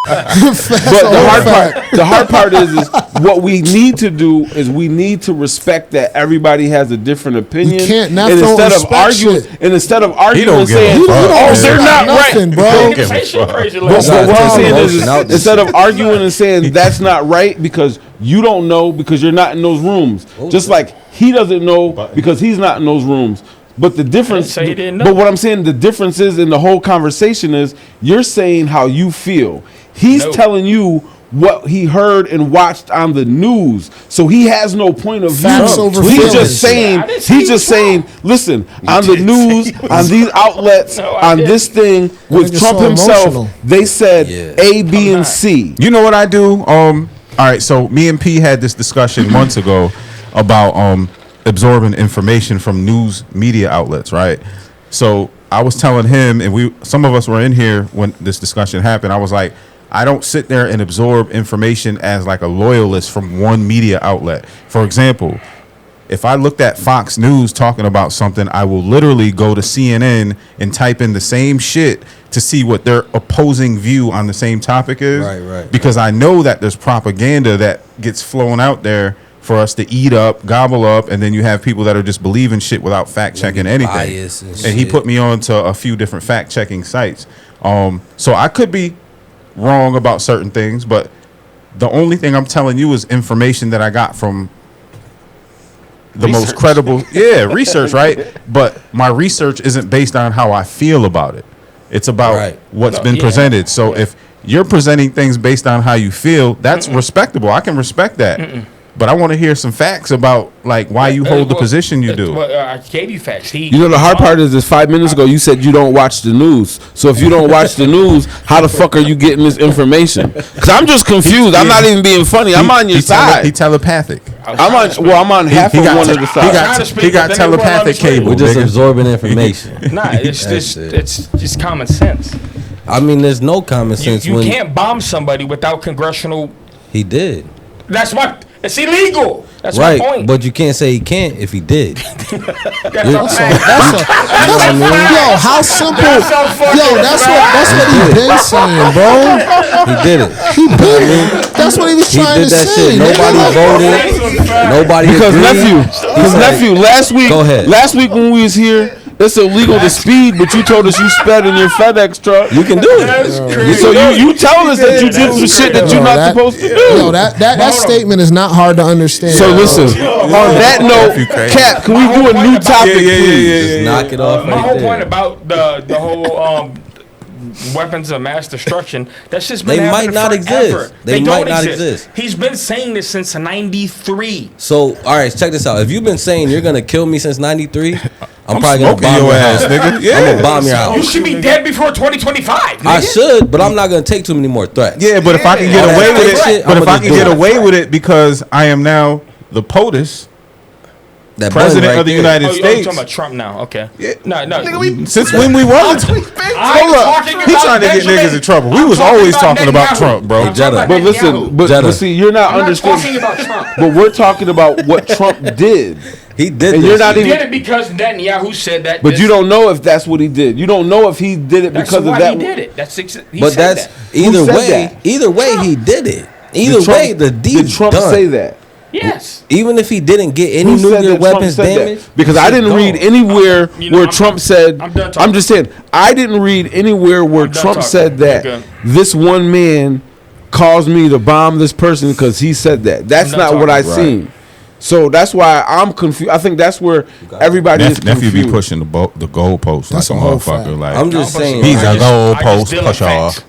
But the hard part is what we need to do is we need to respect that everybody has a different opinion. can't and not don't instead of respect arguing, shit. and instead of arguing don't and give a saying, fuck. "Oh, respect they're not nothing, right," bro. Nigga say shit crazy like But that. what I'm saying is, emotion out this instead of arguing and saying that's not right because you don't know because you're not in those rooms, just like he doesn't know because he's not in those rooms. But the difference, say he didn't know. but what I'm saying, the difference is in the whole conversation is you're saying how you feel. He's No. telling you what he heard and watched on the news, so he has no point of view. Facts over He's feelings. just saying. I didn't say He's he was just saying. Listen, on the news, on these outlets, No, I on didn't. this thing with nigga's Trump so himself, emotional. they said Yeah. A, B, and not. C. You know what I do? All right, so me and P had this discussion months ago about absorbing information from news media outlets, right? So I was telling him, and some of us were in here when this discussion happened. I was like, I don't sit there and absorb information as like a loyalist from one media outlet. For example, if I looked at Fox News talking about something, I will literally go to CNN and type in the same shit to see what their opposing view on the same topic is. Right. Because I know that there's propaganda that gets flown out there for us to eat up, gobble up, and then you have people that are just believing shit without fact checking anything. Bias and And he shit. put me on to a few different fact checking sites. So I could be wrong about certain things, but the only thing I'm telling you is information that I got from the most credible research, right? But my research isn't based on how I feel about it. It's about what's been presented. So if you're presenting things based on how you feel, that's respectable. I can respect that. But I want to hear some facts about like why you hold the position you do. I gave you facts. You know, the hard part is 5 minutes ago you said you don't watch the news. So if you don't watch the news, how the fuck are you getting this information? Because I'm just confused. I'm not even being funny. I'm on your side. He telepathic. I'm on half of one of the sides. He got telepathic cable. We're just absorbing information. Nah, it's just common sense. I mean, there's no common sense. You can't bomb somebody without congressional. He did. That's why it's illegal. That's right, my point. but you can't say he can't if he did. That's Yo, how simple. Yo, that's what he been saying, bro. He did it. That's what he was trying to that say. shit. Nobody voted. Nobody Because agreed. nephew, last week, Go ahead. last week when we was here, it's illegal to speed, but you told us you sped in your FedEx truck. You can do it. So you telling us that you did some shit that you're not supposed to do. Yo, that statement is not hard to understand. So listen, on that note, Cap, can we do a new topic, please? Just knock it off. My right whole there. point about the whole weapons of mass destruction, that's just been They might happening not forever. exist. They don't might not exist. He's been saying this since '93. So, all right, check this out. If you've been saying you're gonna kill me since '93, I'm probably gonna smoking bomb your your ass, house. nigga. Yeah. I'm gonna bomb your You house. should be dead before 2025. I nigga. should, but I'm not gonna take too many more threats. Yeah, but if I can get All away that with fake it, shit, but I'ma if I just can do get it. away with it because I am now the POTUS, That president button right of the there. United Oh, you're States. talking about Trump now? Okay. Yeah. No. Since when we was? I'm Hold up. talking He about trying to get Benjamin. niggas in trouble. We I'm was always talking about Netanyahu. Trump, bro. I'm talking about But listen, Netanyahu. but Jetta. see, you're not I'm not understanding. talking about Trump. But we're talking about what Trump did. He did And this. you're not He even. did it because Netanyahu said that. But this- you don't know if that's what he did. You don't know if he did it That's because why of that. he did it. That's he But said that's that. either said way. that? Either way, he did it. Either Trump- way, the deed Did Trump done. say that? Yes. Even if he didn't get any Who said nuclear that Trump weapons said that? damage, Because I didn't read anywhere You know, where I'm Trump done. said. I'm done talking. I'm just saying I didn't read anywhere where I'm done Trump talking. said that Okay. this one man caused me to bomb this person because he said that. That's I'm not done what I talking. seen. So that's why I'm confused. I think that's where everybody is Nephew confused. be pushing the goalpost That's like a a whole motherfucker. fact. Like I'm just saying. he's I a just- goalpost deal in pusher. facts.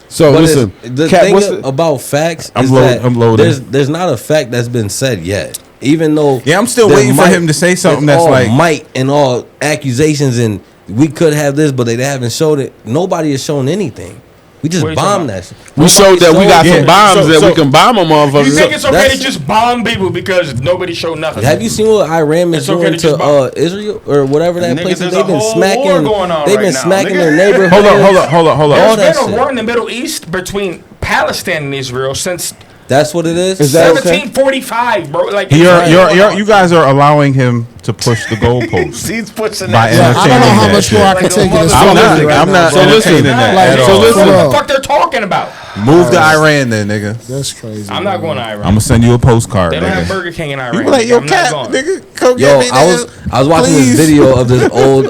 So But listen, the Cat, thing what's the, about facts I'm is loaded- that I'm loaded. there's not a fact that's been said yet. Even though Yeah, I'm still there waiting for him to say something it's that's all like- might and all accusations and we could have this, but they haven't showed it. Nobody has shown anything. We just What are you talking bombed about? that shit. we showed that we got Yeah, some bombs so- that so- we can bomb them You motherfuckers. think it's okay That's- to just bomb people because nobody showed nothing? Have you seen what Iran is It's okay doing to just to bomb. Israel or whatever that Nigga, place is? there's They've a been whole smacking. war going on They've right been now, smacking nigga. their neighborhoods. Hold up. All There's that been a shit. war in the Middle East between Palestine and Israel since That's what it is. Is that okay? 1745, bro. Like You guys are allowing him to push the goalpost. He's pushing By that. I don't know how that much shit. more I can take in this I'm not. fucking right I'm now, not bro. entertaining that Like, at so all. listen. What the fuck they're talking about? Move to Iran, then, nigga. That's crazy. I'm not going to Iran. I'm gonna send you a postcard, They don't have nigga. Burger King in Iran. You be like, yo, I'm not Cap, going. nigga, come Yo, get me, I was watching Please. this video of this old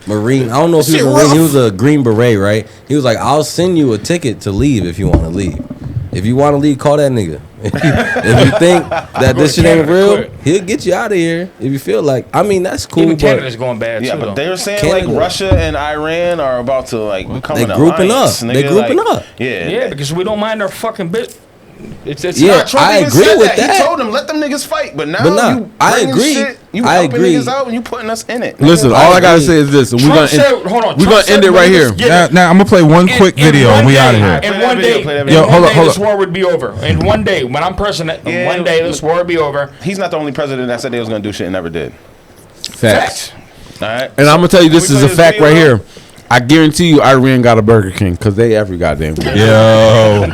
Marine. I don't know if he was a Shit Marine. He rough. was a Green Beret, right? He was like, "I'll send you a ticket to leave if you want to leave. If you want to leave, call that nigga. If you think that this to shit ain't Canada, real, quit. he'll get you out of here if you feel like. I mean, that's cool, Even but Canada's going bad Yeah, too. but though. they were saying Canada. like Russia and Iran are about to like become They an grouping alliance, up. nigga. They grouping like, up. Yeah, Yeah, because we don't mind our fucking bit. It's Yeah, not Trump I even agree said with that. He told them let them niggas fight, but now But nah, you I bringing agree. Shit, you I helping agree. niggas out and you putting us in it. Listen, nigga. all I gotta agree. say is this, and we're Trump gonna said, hold on. we're Trump gonna end said it right when here. niggas get Now I'm gonna play one quick video and we out of here. In one day, Play that in video. Yo, one hold up, day hold this up. war would be over. In one day, when I'm president, in Yeah, one day this war would be over. He's not the only president that said they was gonna do shit and never did. facts. All right, And I'm gonna tell you, this Can we is a play fact this right video? here. I guarantee you, Iran got a Burger King because they every goddamn. Yo.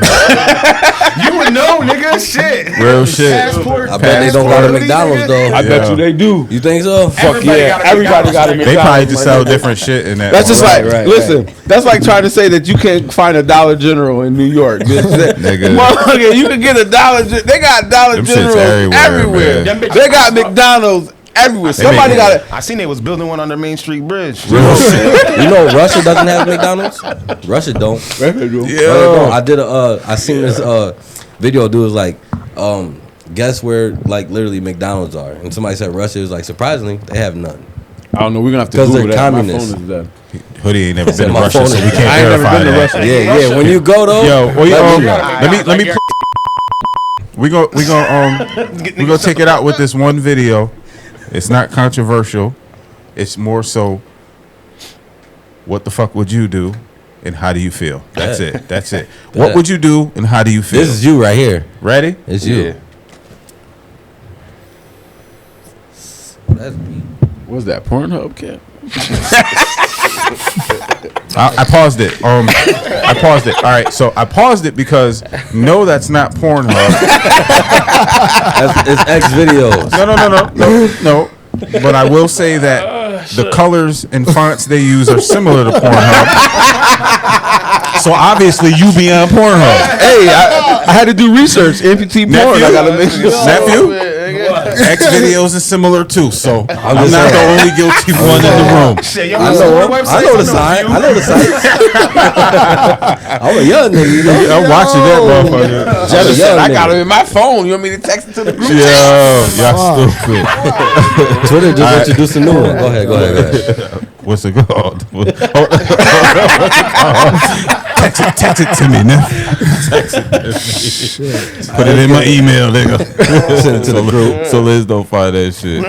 You would know, nigga. Shit. Real shit. Passport. I bet they don't got a passport, McDonald's nigga. though. I bet you they do. You think so? Fuck Everybody yeah. got a Everybody McDonald's, got a nigga. They McDonald's. probably just my sell nigga. different shit in that. That's just Right, like, right, listen, that's like trying to say that you can't find a Dollar General in New York. Nigga. Motherfucker, you can get a Dollar General. They got Dollar Them shits Generals everywhere, everywhere. man. They got McDonald's everywhere. Somebody make- got it. I seen they was building one under Main Street Bridge. Real shit. You know Russia doesn't have McDonald's? Russia don't. Yeah. I did I seen this video. Dude was like, guess where like literally McDonald's are, and somebody said Russia. It was like surprisingly they have none. I don't know. We're gonna have to 'Cause Google they're that. communists. My phone is dead. Hoodie ain't never been to my Russia, phone so is- we can't I ain't never verify been to that. Russia. Yeah, when you go though, Yo, let me Like, we gonna take it out with this one video. It's not controversial. It's more so, what the fuck would you do, and how do you feel? That's it. That's it. What would you do, and how do you feel? this is you right here. Ready? It's you. Yeah. That's me. What's that? Pornhub kid? I paused it. I paused it. All right, so I paused it because no, that's not Pornhub. It's X videos. No. But I will say that the colors and fonts they use are similar to Pornhub. So obviously you be on Pornhub. Hey, I had to do research. Amputee porn. Nephew? I gotta make sure. Nephew? X videos is similar too, so I'm just not the saying. only guilty one in the room. Shit, I know the site. I know the site. I'm a young nigga. You know? I'm watching that motherfucker. Jetta said, I got nigga. him in my phone. You want me to text it to the group? Yo, y'all stupid. Twitter just introduced a new one. Go ahead. What's it called? Text it to me, man. Put it in my email, nigga. Send it to the group. So Liz don't find that shit.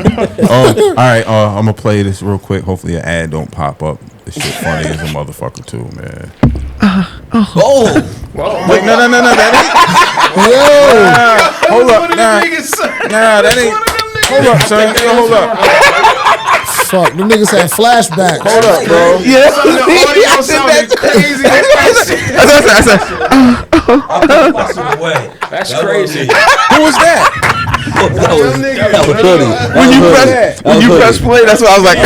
All right, I'm gonna play this real quick. Hopefully an ad don't pop up. This shit funny as a motherfucker too, man. Oh, Wait, no, that ain't. Hold up, nah, that ain't. Hold up, son. Hold up. Fuck, them niggas had flashbacks. Hold up, bro. Yeah. audio sounded crazy. That's crazy. Who was that? that was hoodie. When you press play, that's what I was like.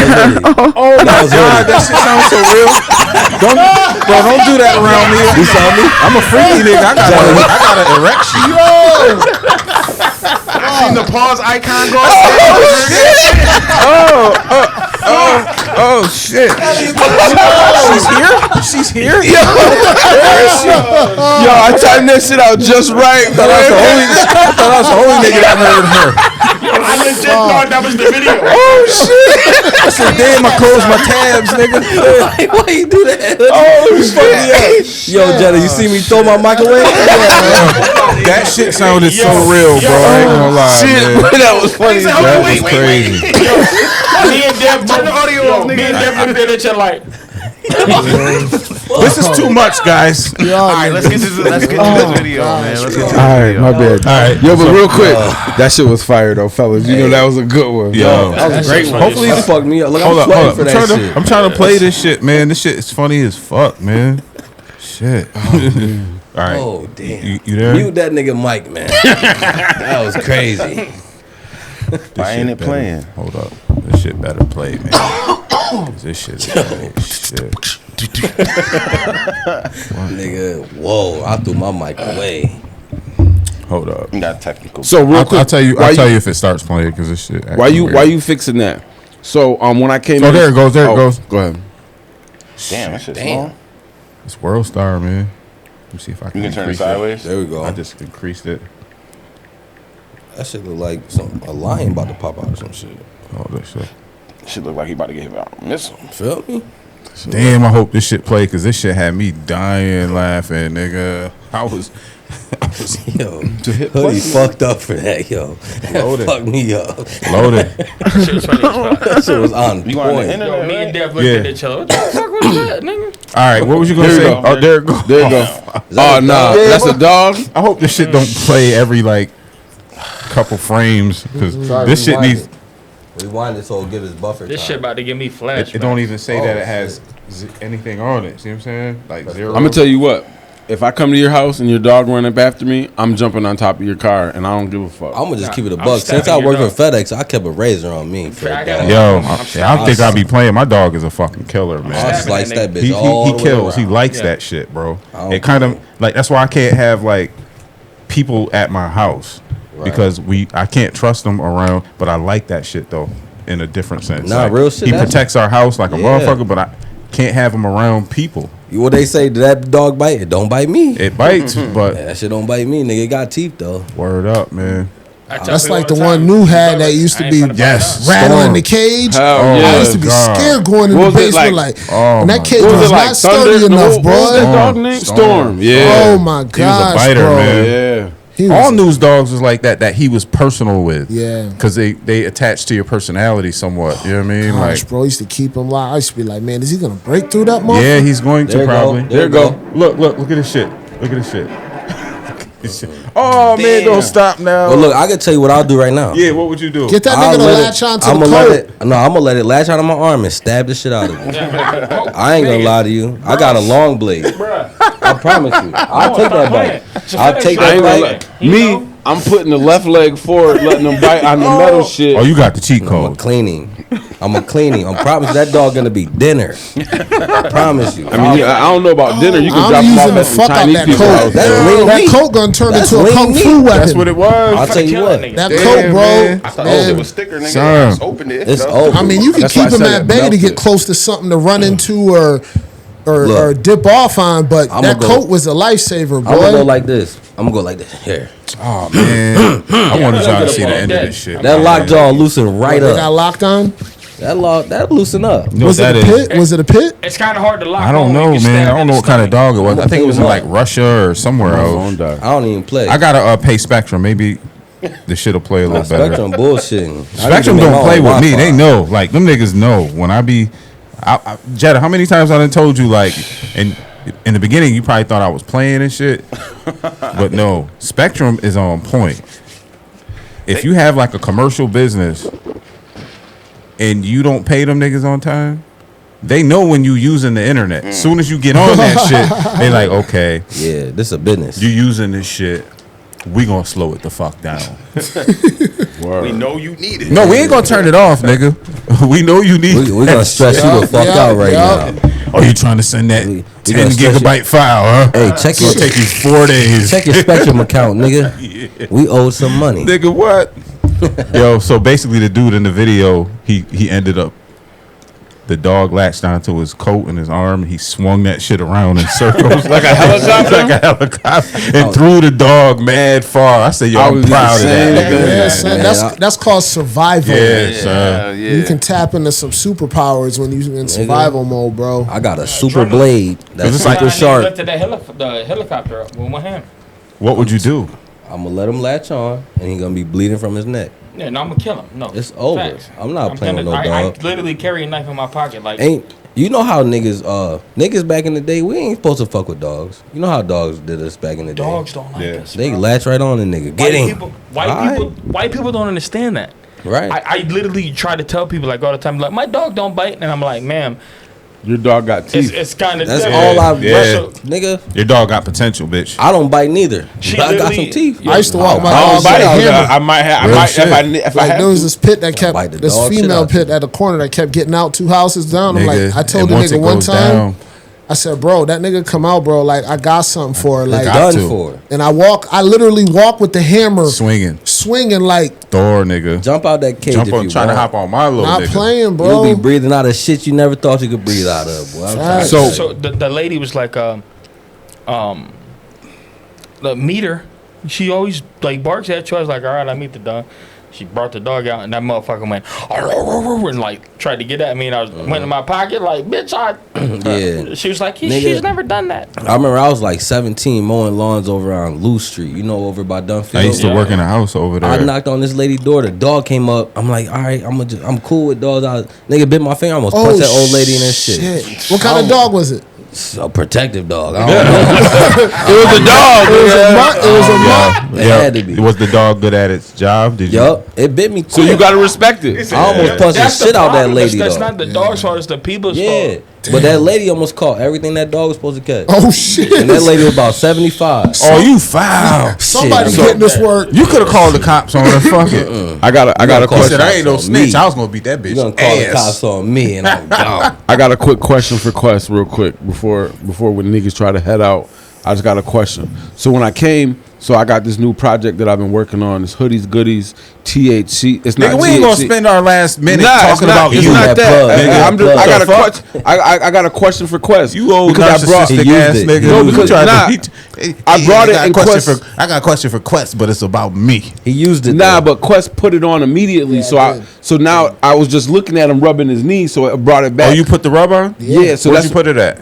Oh my God, that shit sounds so real. Don't do that around me. You saw me? I'm a freaky nigga. I got an erection. Seen the pause icon go. Oh shit. She's here. Yo, I timed that shit out just right. I thought I was the only nigga that heard her. I legit thought that was the video. Oh shit. I said, damn, I closed my tabs, nigga. Why you do that? Oh shit. Yo, Jetta, you see me throw my microwave? That shit sounded so real, bro. I ain't gonna lie, man. That was funny. That was crazy. Me and Dev turn the audio off. Me and Dev looked at each other like, This is too much, guys. All Alright, let's get to this video, man. Let's get to All right, my bad. All right. Yo, but real quick, that shit was fire though, fellas. You know that was a good one. Yo, That was a great one. Hopefully you fucked me up. Look, hold I'm up, sweating hold for up. that shit. I'm trying to play this shit, man. This shit is funny as fuck, man. Shit. All right. Oh, damn. You there? Mute that nigga Mike, man. That was crazy. Why ain't it playing? Hold up. This shit better play, man. 'Cause this shit is shit. Nigga, whoa, I threw my mic away. Hold up. We got technical. So real quick, I'll tell you why if it starts playing because this shit. Why you fixing that? So when I came Oh, in, there it goes. There it goes. Go ahead. Damn, that shit's Damn. long. It's World Star, man. Let me see if I can. You can turn it increase sideways. There we go. I just increased it. That shit look like a lion about to pop out or some shit. Oh, this shit. Shit look like he about to get hit by a missile. Feel me? Damn, I hope this shit play because this shit had me dying laughing, nigga. I was Yo, Hoodie fucked up for that, yo. Loaded. Fuck me up. loaded. shit was funny as fuck. That shit was on You on the point. internet? Yo, me and right? Dev looked Yeah. at each other. What the fuck was that, nigga? All right, what was you gonna There you say? go. Oh, there it go. There you go. Oh nah, that's a dog. I hope this shit don't play every like couple frames because this shit needs. Rewind it so it'll give us buffer This time. shit about to give me flashbacks. It don't even say that Oh, it has anything on it. See what I'm saying? Like zero. I'm gonna tell you what. if I come to your house and your dog running up after me, I'm jumping on top of your car and I don't give a fuck. I'm gonna just keep it a I'm buck. Since I stabbing worked your for FedEx, I kept a razor on me. For a dog. Yo, I think I be playing. My dog is a fucking killer, man. I slice that bitch He all the way kills. He around. likes that shit, bro. don't It kind of like that's why I can't have like people at my house because I can't trust them around. But I like that shit though in a different sense. Nah, like, real shit, He that's- protects our house like a Yeah. motherfucker, but I can't have him around people. What they say? Did that dog bite? It don't bite me. It bites, but That shit don't bite me, nigga. It got teeth though. word up, man. That's like the one New had that used to be Yes. rattling Storm. the cage. Hell I yeah. used to be God. scared going in What the was it basement like? like, Oh and my that cage What was, was it not sturdy enough, What was that boy. dog name? Storm. Yeah. Oh my He was a gosh, biter, bro. man. Yeah. He All was, news dogs was like that he was personal with. Yeah. Because they attach to your personality somewhat. You know what I mean? gosh, Like, bro. I used to keep him locked. I used to be like, man, is he gonna break through that motherfucker? yeah, he's going There to you probably. go. There you go. Look at this shit. Look at this shit. Oh man, don't stop now. But look, I can tell you what I'll do right now. Yeah, what would you do? Get that nigga to latch on to the I'ma coat. I'm gonna let it latch onto my arm and stab the shit out of it. I ain't gonna lie to you. I got a long blade. I promise you. I'll take that bite. I'll take I that ain't gonna bite. lie. Me, I'm putting the left leg forward, letting them bite on the metal shit. Oh, you got the cheat I'm a code. cleaning. I promise you that dog gonna be dinner. I promise you. I mean, I don't know about dinner. You can I'm drop them using off the at some fuck out Chinese that people coat. house. That's bro. lean That meat. coat gonna turn That's into a lean kung meat. fu weapon. That's what it was. I'll tell you what. That Damn, coat, bro. man. I thought man, it was sticker, nigga. Son. Just opened it. It's no. over. I mean, you can That's why keep I him said at it bay to melted. get close to something to run into or Look. dip off on, but I'ma that go- coat was a lifesaver, I'm gonna go boy. like this. I'm gonna go like this. Here. Oh man, I wanted y'all to see the end of this shit. That lockjaw loosen right They got up. locked on. That loosen up. You know Was what it that a is? pit? Was it a pit? It's kind of hard to lock. I don't on when know, you man. stab I don't in know the what kind of stomach. dog it was. I think it was in like Russia or somewhere My else. phone died. I don't even play. I gotta pay Spectrum. Maybe the shit'll play a little better. Spectrum bullshitting. Spectrum don't play with me. They know. Like them niggas know when I be. Jetta, how many times I done told you like, and in the beginning you probably thought I was playing and shit, but no, Spectrum is on point. If you have like a commercial business and you don't pay them niggas on time, they know when you using the internet. As soon as you get on that shit, they like, okay, Yeah, this a business. you using this shit. We gonna slow it the fuck down. We know you need it. No, we ain't gonna turn it off, nigga. We know you need. We gonna stress you the fuck out right now. Oh, you trying to send that We 10 gonna stretch gigabyte file, huh? Hey, check It's gonna your take you 4 days. check your Spectrum account, nigga. We owe some money. Nigga, what? Yo, so basically the dude in the video, he ended up, the dog latched onto his coat and his arm, and he swung that shit around in circles like a helicopter, and threw the dog mad far. I said, yo, I I'm was proud of the that same nigga. Yeah, man, son, man, that's called survival. Yeah, son. Yeah. You can tap into some superpowers when you're in survival mode, bro. I got a super blade that's it's like super Sometimes sharp. He lifted the helicopter up with one hand. What would you do? I'm gonna let him latch on, and he gonna be bleeding from his neck. Yeah, no, I'm gonna kill him. No, It's over. Facts. I'm not playing with no I dog. literally carry a knife in my pocket, like Ain't you know how niggas back in the day, we ain't supposed to fuck with dogs. You know how dogs did us back in the dogs day. don't like us. They bro. latch right on the nigga. Get him. White people don't understand that. Right. I literally try to tell people like all the time, like my dog don't bite, and I'm like, ma'am, Your dog got teeth. it's kind of That's all I Yeah. nigga. Your dog got potential, bitch. I don't bite neither. She But I got some literally- teeth. I used to walk my I dog don't with bite a it. hammer. I might have. I Real might shit. if I Like had there was to. this pit that bite kept the this dog shit female out pit at the corner that kept getting out 2 houses down. I'm Nigga, like, I told and the once nigga it one goes time, down- I said, bro, that nigga come out, bro. Like I got something for her. Like, got Done to. for. and I literally walk with the hammer, Swinging. like Thor, nigga. Jump out that cage Jump if on, you trying to want. hop on my little not nigga. playing, bro. You'll be breathing out of shit you never thought you could breathe out of, boy. I'm Facts. telling you. So the lady was like, the meter. She always like barks at you. I was like, all right, I meet the dog. She brought the dog out, and that motherfucker went and like tried to get at me. And I went in my pocket like, bitch, Yeah. She was like, Nigga. she's never done that. I remember I was like 17 mowing lawns over on Lou Street. You know, over by Dunfield. I used to work in a house over there. I knocked on this lady door. The dog came up. I'm like, all right, I'm cool with dogs. Nigga bit my finger. I almost punched that old lady in her shit. What kind of dog was it? A protective dog. I don't know. It was a dog. It was a mutt. It was a mutt. It had to be. Was the dog good at its job? Did you? Yup, it bit me. So you gotta respect it. I almost punched the shit out that lady. That's though. not the dog's fault. It's the people's fault. But that lady almost caught everything that dog was supposed to catch. Oh shit! And that lady was about 75. Oh, you foul! Somebody Shit, getting this work. You could have called the cops on her. Fuck it. I got a I question. said I ain't no on snitch. me. I was gonna beat that bitch. You gonna call the ass. cops on me and I'm gone. I got a quick question for Quest, real quick, before when niggas try to head out. I just got a question. So when I came, I got this new project that I've been working on. It's hoodies, goodies, THC. It's not Nigga, we ain't gonna THC. spend our last minute talking about It's you. not that. Nigga, I'm just, I got a fuck? question. I got a question for Quest. You old because narcissistic ass it. nigga. No, You because tried nah, to- I brought it got a in question Quest. I got a question for Quest, but it's about me. He used it. Nah, though. but Quest put it on immediately. I did. So now I was just looking at him rubbing his knee, so I brought it back. Oh, you put the rub on? Yeah, so Where'd that's you put it at?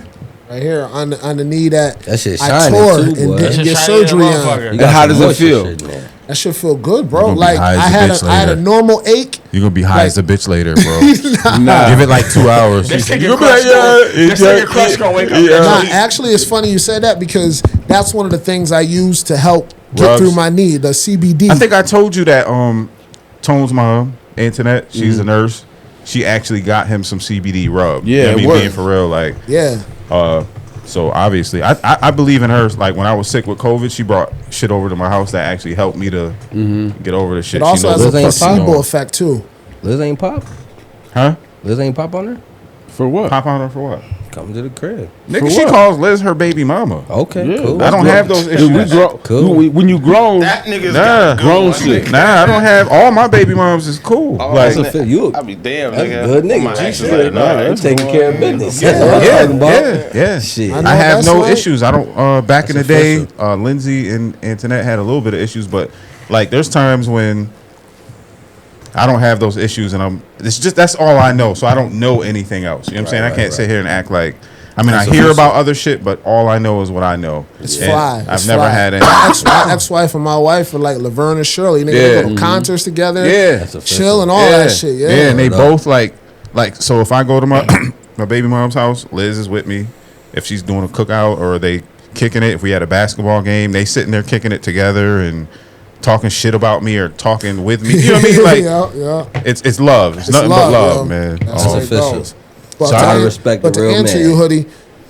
Right here on the knee that shit I shiny tore too, and boy. didn't That get shit shiny surgery as a on. motherfucker. You And got how some does it moisture feel? shit in there. That should feel good, bro. You're gonna be Like high as I a had bitch I had a later. normal ache. You're gonna be high Like- as a bitch later, bro. Nah. Give it like 2 hours. This You're nigga gonna be like, Crush yeah, Crush gonna wake up. Nah, actually, it's funny you said that because that's one of the things I use to help get Rugs. through my knee, the CBD. I think I told you that Tone's mom, Antoinette, she's a nurse. She actually got him some CBD rub. Yeah, I it mean, worked. being for real, like, yeah. so obviously, I believe in her. Like when I was sick with COVID, she brought shit over to my house that actually helped me to get over the shit. It also She has a knows Liz ain't placebo fine. effect too. Liz ain't pop. huh? Liz ain't pop on her. For what? Pop on her for what? Come to the crib. Nigga, she what? calls Liz her baby mama. Okay, cool. I don't have those Dude, issues. Cool. when you grown, That nigga's Nah, got a good grown one. shit. Nah, I don't have all my baby moms is cool. Oh, like, That's a fit. You. I be damn, That's nigga. a good nigga. My G exes shit. like, nah, I'm taking care of business. yeah. Shit. I know I have that's no right. issues. I don't. Back in the That's day, official. Lindsay and Antoinette had a little bit of issues, but like there's times when I don't have those issues, and it's just that's all I know. So I don't know anything else. You know what I'm saying? I can't sit here and act like. I mean, I hear about other shit, but all I know is what I know. It's And fly. I've It's never fly. had any. My ex-wife and my wife are like Laverne and Shirley. Nigga, they go to concerts together. Yeah. That's official. chill and all that shit. Yeah, and they Word both like. So if I go to my my baby mom's house, Liz is with me. If she's doing a cookout or they kicking it, if we had a basketball game, they sitting there kicking it together and talking shit about me or talking with me. You know what I mean? Like yeah. it's love. It's nothing love, but love, yo. man. That's Oh, how it official. goes. But So to I an- respect But the to real answer man. you, Hoodie,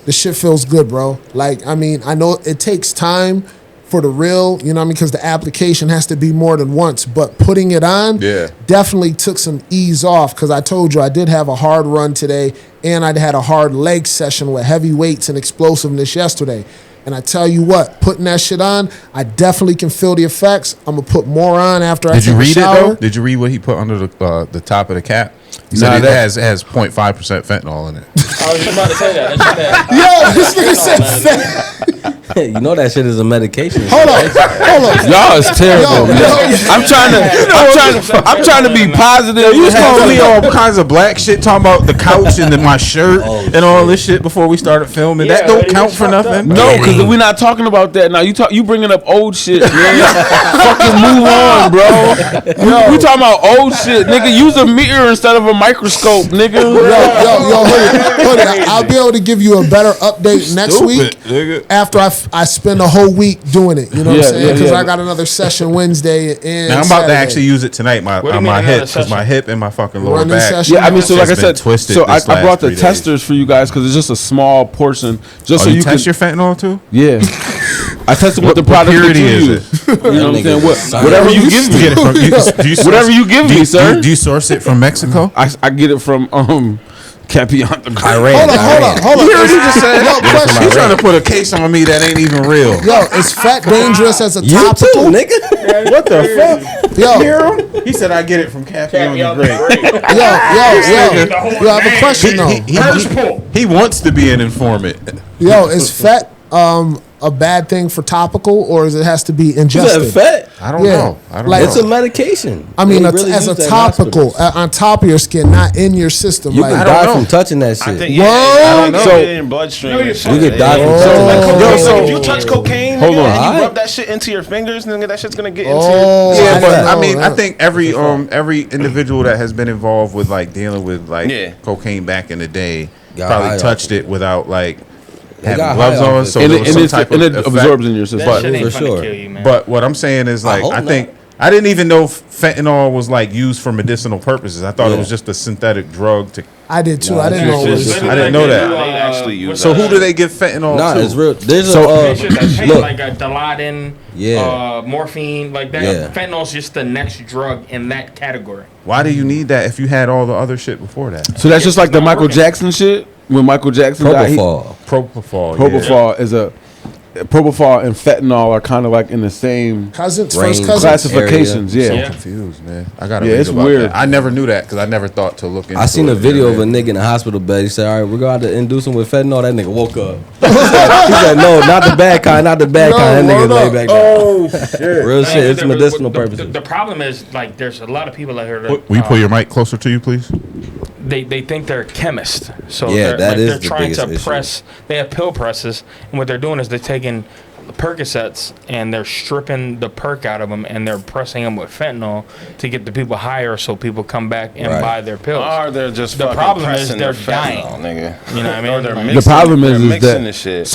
the shit feels good, bro. Like, I mean, I know it takes time for the real, you know what I mean? Because the application has to be more than once. But putting it on Yeah. definitely took some ease off because I told you I did have a hard run today and I had a hard leg session with heavy weights and explosiveness yesterday. And I tell you what, putting that shit on, I definitely can feel the effects. I'm going to put more on after I Did take you a read it shower. though? Did you read what he put under the top of the cap? He said it has 0.5% fentanyl in it. I was just about to say that. That shit had- Yo, this nigga said fat. You know that shit is a medication. Hold on. y'all is terrible. Yo, man. yo. I'm trying to be positive. You was Have calling me some- all kinds of black shit, talking about the couch and then my shirt and all this shit before we started filming. Yeah, that don't but it count was for fucked nothing. up. No, because we're not talking about that now. You bringing up old shit, man. Fucking move on, bro. We talking about old shit, nigga. Use a mirror instead of a microscope, nigga. Yo, Hoodie, I'll be able to give you a better update next week nigga. after I spend a whole week doing it. You know what Yeah, I'm saying? yeah, Because yeah. I got another session Wednesday and Now I'm about to Saturday. actually use it tonight What do you on mean my another hip because my session? hip and my fucking lower Running back. session? Yeah, I mean, so like I It's been said, twisted so I this last brought the 3 days. testers for you guys because it's just a small portion, just Oh, so you you test can. your fentanyl too? Yeah, I tested with the What product that purity you is use. it? You know what I'm saying? Nigga, Whatever you give You me, get it from, do you source- whatever you give do me, you- sir. Do you source it from Mexico? I get it from Capianta. Iran. Hold on. You heard what he just said? Yo, question. He's trying to put a case on me that ain't even real. Yo, is fat dangerous as a You too, topical? nigga. What the fuck? Yo, Hear him? He said I get it from Cappy on the Great. yo, I have a question though. He wants to be an informant. Yo, is fat a bad thing for topical, or is it has to be You said ingested? fat. I don't Yeah. know. I don't Like- know. It's a medication. I mean, They as really a use that in topical hospitals. on top of your skin, not in your system. You like, can I don't die know. from touching that shit. I think Whoa. I don't know. So- In your bloodstream. and shit. You could die from Oh. touching that shit. Yo, so- if you touch cocaine, Hold nigga, on. and you Alright. rub that shit into your fingers, nigga, that shit's gonna get into Oh, your. Yeah, but didn't I know mean, I that. think every individual that has been involved with like dealing with like Yeah. cocaine back in the day Got probably high touched it without like got having gloves high on, off so it. there was some type of it effect. absorbs in your That system. shit ain't For finna sure. kill you, man. But what I'm saying is, like, hope I think not. I didn't even know fentanyl was like used for medicinal purposes. I thought Yeah. it was just a synthetic drug. I did too. I didn't know it was. I didn't know that. They actually use So that. who do they give fentanyl Nah, to? it's real. There's It's just a a pain, look. like a Dilaudid, morphine, like that. Yeah. Fentanyl's just the next drug in that category. Why do you need that if you had all the other shit before that? So that's just like the not Michael working. Jackson shit. When Michael Jackson died, propofol. Propofol. propofol is a propofol and fentanyl are kind of like in the same Cousins, Range. first cousins. classifications. area. Yeah. Yeah. Confused, man. I gotta Yeah, read it's about weird. that. I never knew that because I never thought to look into I seen it, a video you of know a what I mean? nigga in the hospital bed. He said, "All right, we're going to induce him with fentanyl." That nigga woke up. he said, "No, not the bad kind, not the bad No, kind." That nigga word lay up. back down. Oh shit! Real shit. It's The- medicinal the- purposes. The problem is, like, there's a lot of people out here that Will you pull your mic closer to you, please? they think they're chemists. So Yeah, they're, that like, is they're the trying biggest to issue. press. They have pill presses, and what they're doing is they're taking Percocets and they're stripping the perk out of them, and they're pressing them with fentanyl to get the people higher, so people come back and Right. buy their pills. Or they're just The fucking problem is pressing they're their dying. fentanyl, nigga. You know what I mean? Or they're Like- mixing, The problem they're is mixing that the shit.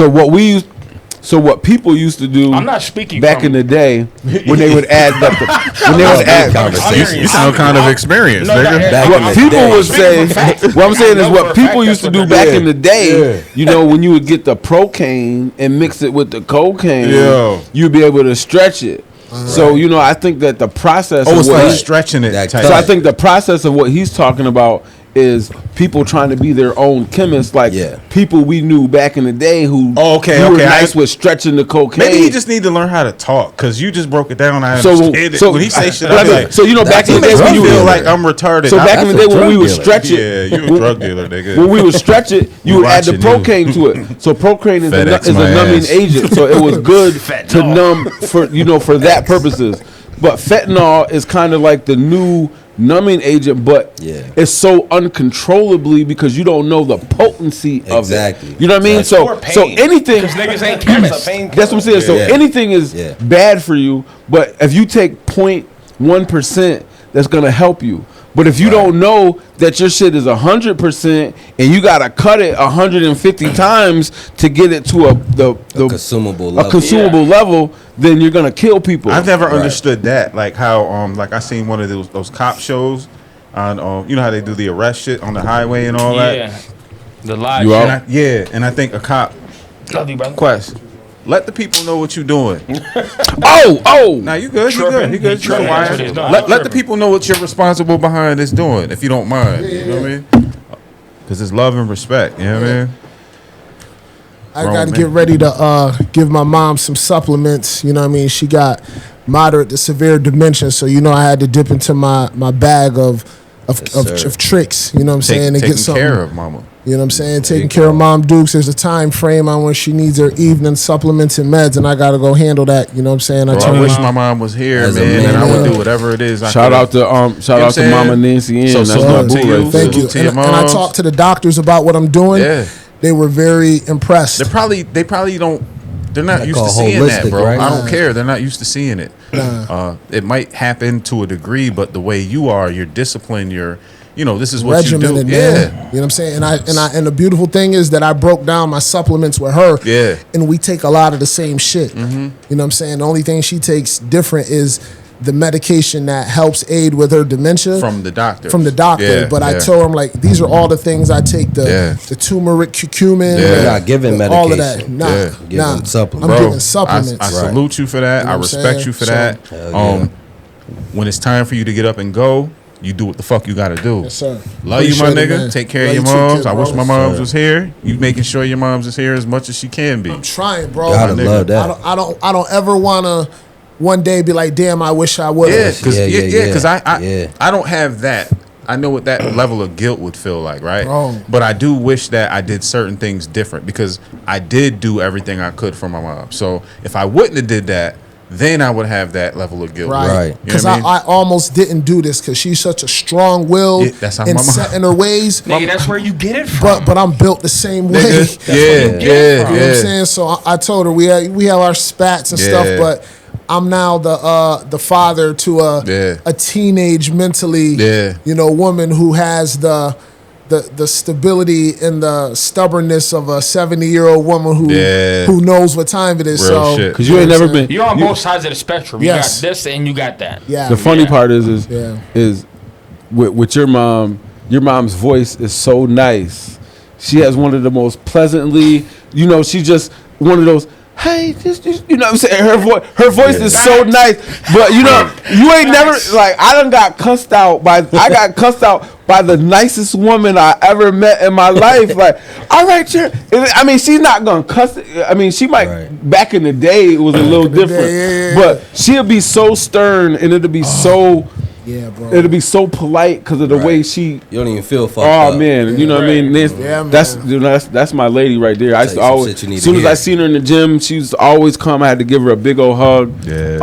so what people used to do I'm not speaking back from- in the day when they would add when they would add Conversation. You sound kind of experienced, No, nigga. no, Back in what the people day. would say, what I'm saying is I know for what a people fact used to that's do what back they're in the day, you know, when you would get the procaine and mix it with the cocaine, Yeah. you'd be able to stretch it. So, you know, I think that the process Oh, of it's what like he- stretching it. That type. so I cut. think the process of what he's talking about is people trying to be their own chemists, like Yeah. people we knew back in the day who, Oh, okay, who were okay, I- nice with stretching the cocaine. Maybe he just need to learn how to talk because you just broke it down. I So- understand it. so- When he say shit, but I I be mean, like, so you know, back That's in the a day drug when you feel dealer. like I'm retarded. so back That's in the a day when drug we would dealer. stretch it, Yeah, you a drug dealer, nigga. when we would stretch it, you We would add the watching you. procaine to it. So procaine is FedEx is my a numbing ass. agent. So it was good to numb for for that purposes. But fentanyl is kind of like the new numbing agent, but Yeah. it's so uncontrollably because you don't know the potency of Exactly. it. You know what I mean? Exactly. So Or pain. so anything. Because niggas ain't chemists. That's what I'm saying. So Yeah. anything is Yeah. bad for you, but if you take 0.1%, that's gonna help you. But if you don't know that your shit is 100% and you gotta cut it 150 times to get it to the consumable a level. consumable level, then you're gonna kill people. I've never understood that. Like how like I seen one of those cop shows on you know how they do the arrest shit on the highway and all that. Yeah. The live You shit. out? And I think a cop Love you, brother. Quest. Let the people know what you're doing. Oh! Now you good, you good, Tripping. you good. He You know tripping. why? That's what he's doing. Let the Tripping. people know what you're responsible behind this doing, if you don't mind. You know what I mean? Because it's love and respect. You know what I mean? I Grown got to man. get ready to give my mom some supplements. You know what I mean? She got moderate to severe dementia, so you know I had to dip into my bag of Yes, sir. tricks. You know what I'm saying? To Taking get something. care of mama. You know what I'm saying? There you Taking care of go. Mom Dukes. There's a time frame on when she needs her evening supplements and meds, and I got to go handle that. You know what I'm saying? Bro, I turn- wish my mom was here, As a man, and I man. would do whatever it is. I Shout could've- out to know what I'm saying? Mama Nancy Ann. So That's salute my to boo you. right there. Thank you. Salute to your And I moms. talked to the doctors about what I'm doing. Yeah. They were very impressed. They probably don't. They're not used to called seeing that, holistic, bro. right? I don't care. They're not used to seeing it. It might happen to a degree, but the way you are, you're disciplined. This is what you do. Regimented, Yeah. man. You know what I'm saying? And the beautiful thing is that I broke down my supplements with her. Yeah. And we take a lot of the same shit. You know what I'm saying? The only thing she takes different is the medication that helps aid with her dementia From the doctor. From the doctor. Yeah, But I yeah. told him like these are all the things I take, the turmeric, curcumin, Yeah. You're not giving all of that. medication. Nah, Yeah. Giving nah. supplements. I'm Bro, giving supplements. I Right. salute you for that. You know I what I'm respect saying? you for So- that. Hell yeah. When it's time for you to get up and go, you do what the fuck you got to do. Yes, sir. Love you, my Appreciate it, nigga. man. Take care Love of your you too, moms. kid, I wish bro. my moms Sir. was here. You making sure your moms is here as much as she can be. I'm trying, bro. Gotta nigga. love that. I don't ever wanna one day be like, damn, I wish I would Yeah, have. because Yeah. I don't have that. I know what that level of guilt would feel like, right? Bro. But I do wish that I did certain things different because I did do everything I could for my mom. So if I wouldn't have did that, then I would have that level of guilt. Right. Right. You know Because what I mean? I almost didn't do this because she's such a strong willed Yeah, that's how and my mom- set in her ways. Nigga, that's where you get it from. But I'm built the same way. Nigga, You yeah, know what I'm yeah. saying? So I told her we have our spats and stuff, Yeah. but I'm now the father to Yeah. a teenage mentally Yeah. woman who has the the stability and the stubbornness of a 70-year-old woman who knows what time it is. Real so shit. Because you ain't never been. You're on both sides of the spectrum. Yes. You got this and you got that. Yeah. The funny part is Yeah. with your mom. Your mom's voice is so nice. She has one of the most pleasantly. She's just one of those. Hey, just you know what I'm saying? Her voice is so nice. But you ain't never like I got cussed out by the nicest woman I ever met in my life. Like, all right, sure. I mean, she's not gonna cuss. I mean, she might back in the day it was a little different. But she'll be so stern and it'll be so bro. It'll be so polite because of the way she. You don't even feel fucked up. Oh man, you know what I mean? That's my lady right there. I used to always, as soon as I seen her in the gym, she used to always come. I had to give her a big old hug. Yeah.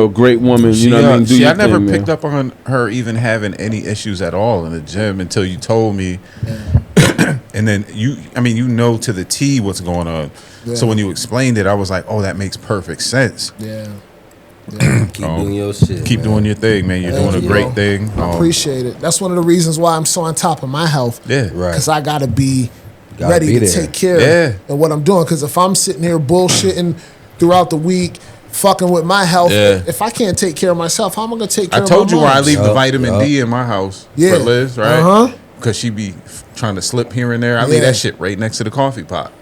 Great woman. You know what I mean? I never picked up on her even having any issues at all in the gym until you told me. And then you to the T what's going on. Yeah. So when you explained it, I was like, oh, that makes perfect sense. Yeah. Keep doing your shit. Keep doing your thing, man. You're doing a great thing. I appreciate it. That's one of the reasons why I'm so on top of my health. Yeah, right. Because I gotta be ready to take care of what I'm doing. Because if I'm sitting here bullshitting throughout the week, fucking with my health, if I can't take care of myself, how am I gonna take care of my I told you where I leave the vitamin D in my house for Liz, right? Because she be trying to slip here and there. I leave that shit right next to the coffee pot.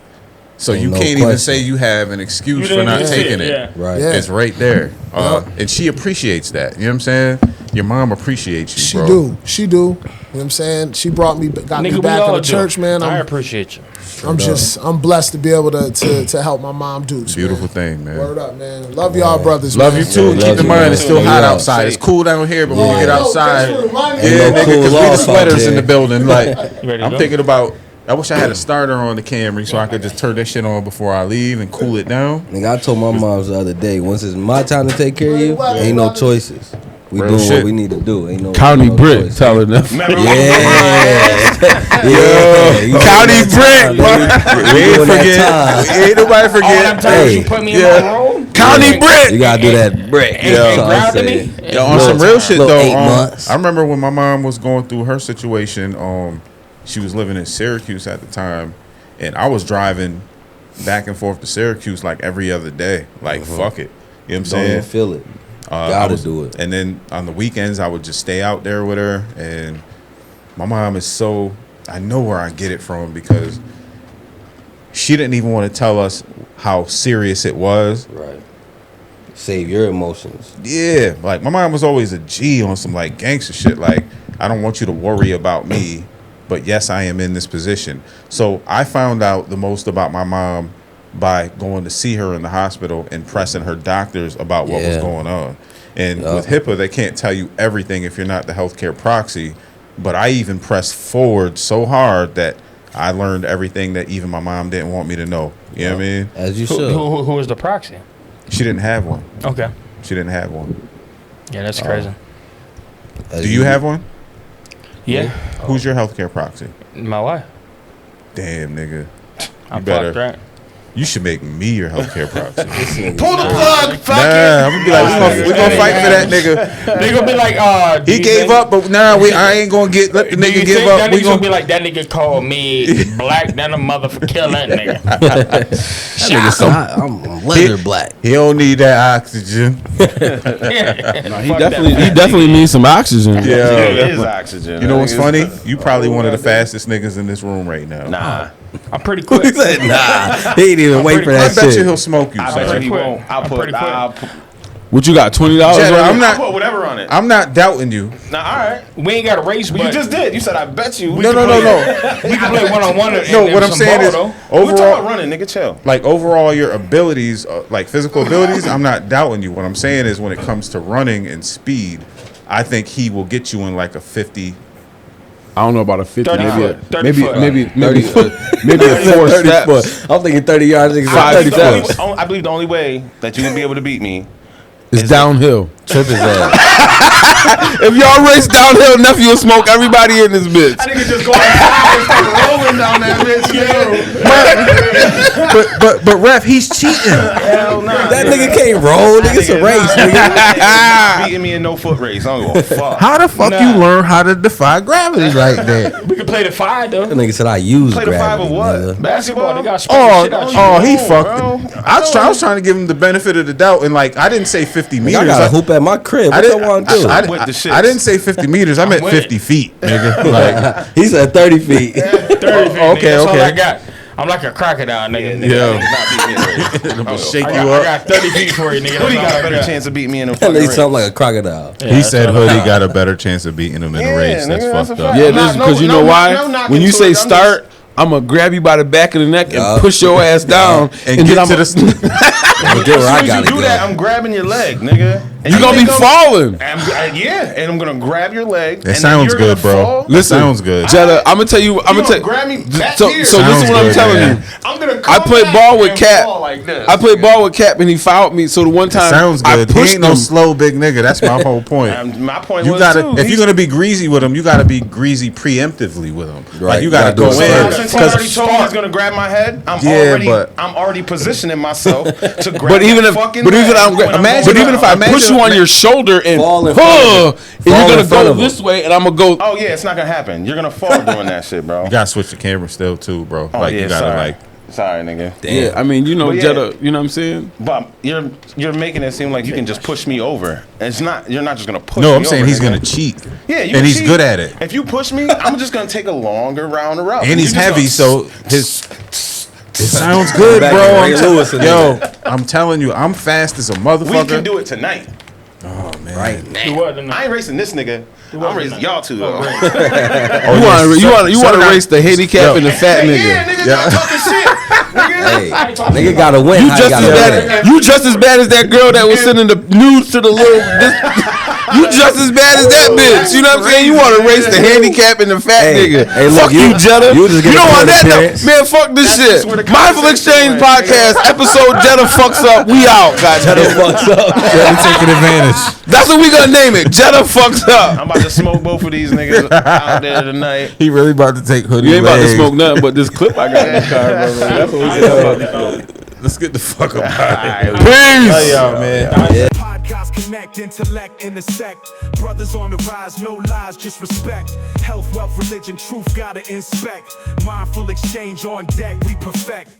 So you can't even say you have an excuse for not taking it. Yeah. Right. Yeah. It's right there. And she appreciates that. You know what I'm saying? Your mom appreciates you, bro. She do. You know what I'm saying? She got me back in the church, man. I appreciate you. I'm blessed to be able to help my mom do. Beautiful thing, man. Word up, man. Love y'all brothers, Love man. you too. Keep in mind it's still hot outside. It's cool down here, but when you get outside, nigga, because we the sweaters in the building. Like, I'm thinking about. I wish I had a starter on the Camry so I could just turn that shit on before I leave and cool it down. Nigga, I told my moms the other day, once it's my time to take care of you, ain't no choices. We Real doing shit. what we need to do. Ain't no County Brick choices. telling them. County Brick. Ain't nobody forget. All them times you put me in my room. County Brick. You gotta do that brick. On some real shit though. 8 months. I remember when my mom was going through her situation. She was living in Syracuse at the time, and I was driving back and forth to Syracuse like every other day. Like fuck it, you know what I'm saying? Don't even feel it. Gotta do it. And then on the weekends, I would just stay out there with her. And my mom is so, I know where I get it from because she didn't even want to tell us how serious it was. Right. Save your emotions. Yeah, like my mom was always a G on some like gangster shit. Like, I don't want you to worry about me, but yes, I am in this position. So I found out the most about my mom by going to see her in the hospital and pressing her doctors about what was going on. And with HIPAA, they can't tell you everything if you're not the healthcare proxy. But I even pressed forward so hard that I learned everything that even my mom didn't want me to know. You know what I mean? As you should. Who was the proxy? She didn't have one. Okay. She didn't have one. Yeah, that's crazy. Do you have one? Yeah. Who's your healthcare proxy? My wife. Damn, nigga. I'm fucked, right? You should make me your healthcare proxy. Pull the plug, fuck Nah, I'm gonna be like, we gonna fight for that nigga. They gonna be like, he gave up, but I ain't gonna let the nigga give up. That We nigga gonna be like, that nigga called me black, then a motherfucker kill that nigga. I'm leather black. He don't need that oxygen. He definitely needs some oxygen. Yeah, It is oxygen. You know what's funny? You probably one of the fastest niggas in this room right now. Nah. I'm pretty quick. He said, nah. He ain't even wait for that I bet you shit. he'll smoke you. I son. bet you he won't. I'll put What you got? $20 Jed, on I'm it? not- I'll put whatever on it. I'm not doubting you. Nah, all right. We ain't got a race, but You just did. You said I bet you. No. we can play one-on-one. No, what I'm saying is We're talking about overall, running, nigga. Chill. like overall your abilities, like physical abilities, I'm not doubting you. What I'm saying is when it comes to running and speed, I think he will get you in like a 50. I don't know about a 50. 30 Maybe foot, 30 maybe foot. maybe maybe a 4 steps. I'm thinking 30 yards. Niggas 5 30 steps. steps. I believe the only way that you will be able to beat me It's downhill. Trip his ass. If y'all race downhill, nephew will smoke everybody in this bitch. I think it's just going outside and start rolling down that bitch. But ref, he's cheating. Hell no. That nigga can't roll. Nigga, it's a race, nigga. Beating me in no foot race. I don't give a fuck. How the fuck you learn how to defy gravity like that? We can play the 5 though. That nigga said I use Play the 5 gravity, of what? nigga. Basketball, they got shit out you. Oh, he No, fucked bro. it. I was trying to give him the benefit of the doubt, and like I didn't say 50 meters. I got a hoop at my crib. What you want to do? I'm with the shits. I didn't say 50 meters. I meant with 50 feet, nigga. Like, He said 30 feet. 30 feet, okay, That's all okay. I got. I'm like a crocodile, nigga. Yeah. Not beat me in a race. I'm gonna shake I you got up. 30 feet for you, nigga. Who you That's all got I a better chance of beating me in a That fucking nigga race? sound like a crocodile. He said Hoodie got a better chance of beating him in a race. That's nigga, that's fucked a up. fact. Yeah, I'm this not- is because no- you know no- why? no knocking When you to say it, I'm start, I'm gonna grab you by the back of the neck and push your ass down, And then get I'm to the. I'ma get where As I soon as gotta you do go. that, I'm grabbing your leg, nigga. And you gonna be think I'm- falling. Yeah, and I'm gonna grab your leg. That sounds good, bro. That sounds good. Jetta, I'm gonna tell you. I'm You gonna gonna grab me back So, here. so Sounds listen what I'm good, telling man. you. I'm gonna I come played back ball with and Cap. fall like this. I played ball with Cap and he fouled me. So the one time Sounds I good. He pushed ain't no him. slow big nigga. That's my whole point. My point You was gotta, too. if he's- you're gonna be greasy with him, you gotta be greasy preemptively with him. Right. Like you gotta You gotta go do it in. first. Since he already told me he's gonna grab my head, I'm already positioning myself to grab. But even that if, fucking but even leg I'm, when but even if I push you on your shoulder and Fall in front of him. and you're Fall in gonna front go of him. this way and I'm gonna go. Oh yeah, it's not gonna happen. You're gonna fall doing that shit, bro. You gotta switch the camera still too, bro. Oh, Like yeah, you gotta sorry. like. Sorry, nigga. Yeah, I mean, you know, But yeah. Jetta, you know what I'm saying? But you're making it seem like you can just push me over. It's not. You're not just gonna push. No, me I'm saying over, he's nigga. gonna cheat. Yeah, you and can he's cheat. good at it. If you push me, I'm just gonna take a longer round around. And he's You just heavy, gonna- so his. It sounds good, Back bro. to Ray I'm Lewis and yo, I'm telling you, I'm fast as a motherfucker. we can do it tonight. Oh man, Right. Do what tonight? I ain't racing this nigga. I'm racing y'all two though. You want to race the handicap and the fat Yeah, nigga. nigga, y'all talking shit. Hey, Nigga. nigga gotta win. You How just you as gotta win? bad. You just as bad as that girl that was sending the nudes to the little. You just as bad as that bitch. You know what I'm saying? You want to race the handicap and the fat Hey, nigga. hey, look, Fuck you, Jetta. you just get don't a want court that appearance. though. Man, fuck this That's shit. just where the Mindful conversation Exchange went, podcast episode Jetta fucks up. We out, Jetta goddamn. fucks up. They're taking advantage. That's what we gonna name it. Jetta fucks up. I'm about to smoke both of these niggas out there tonight. He really about to take Hoodie. You ain't about to legs. smoke nothing but this clip I got in the car, bro. That's what we said. Let's get the fuck up out of here. Peace. Y'all, man. Podcast connect, intellect, intersect. Brothers on the rise, no lies, just respect. Health, wealth, religion, truth gotta inspect. Mindful exchange on deck, we perfect.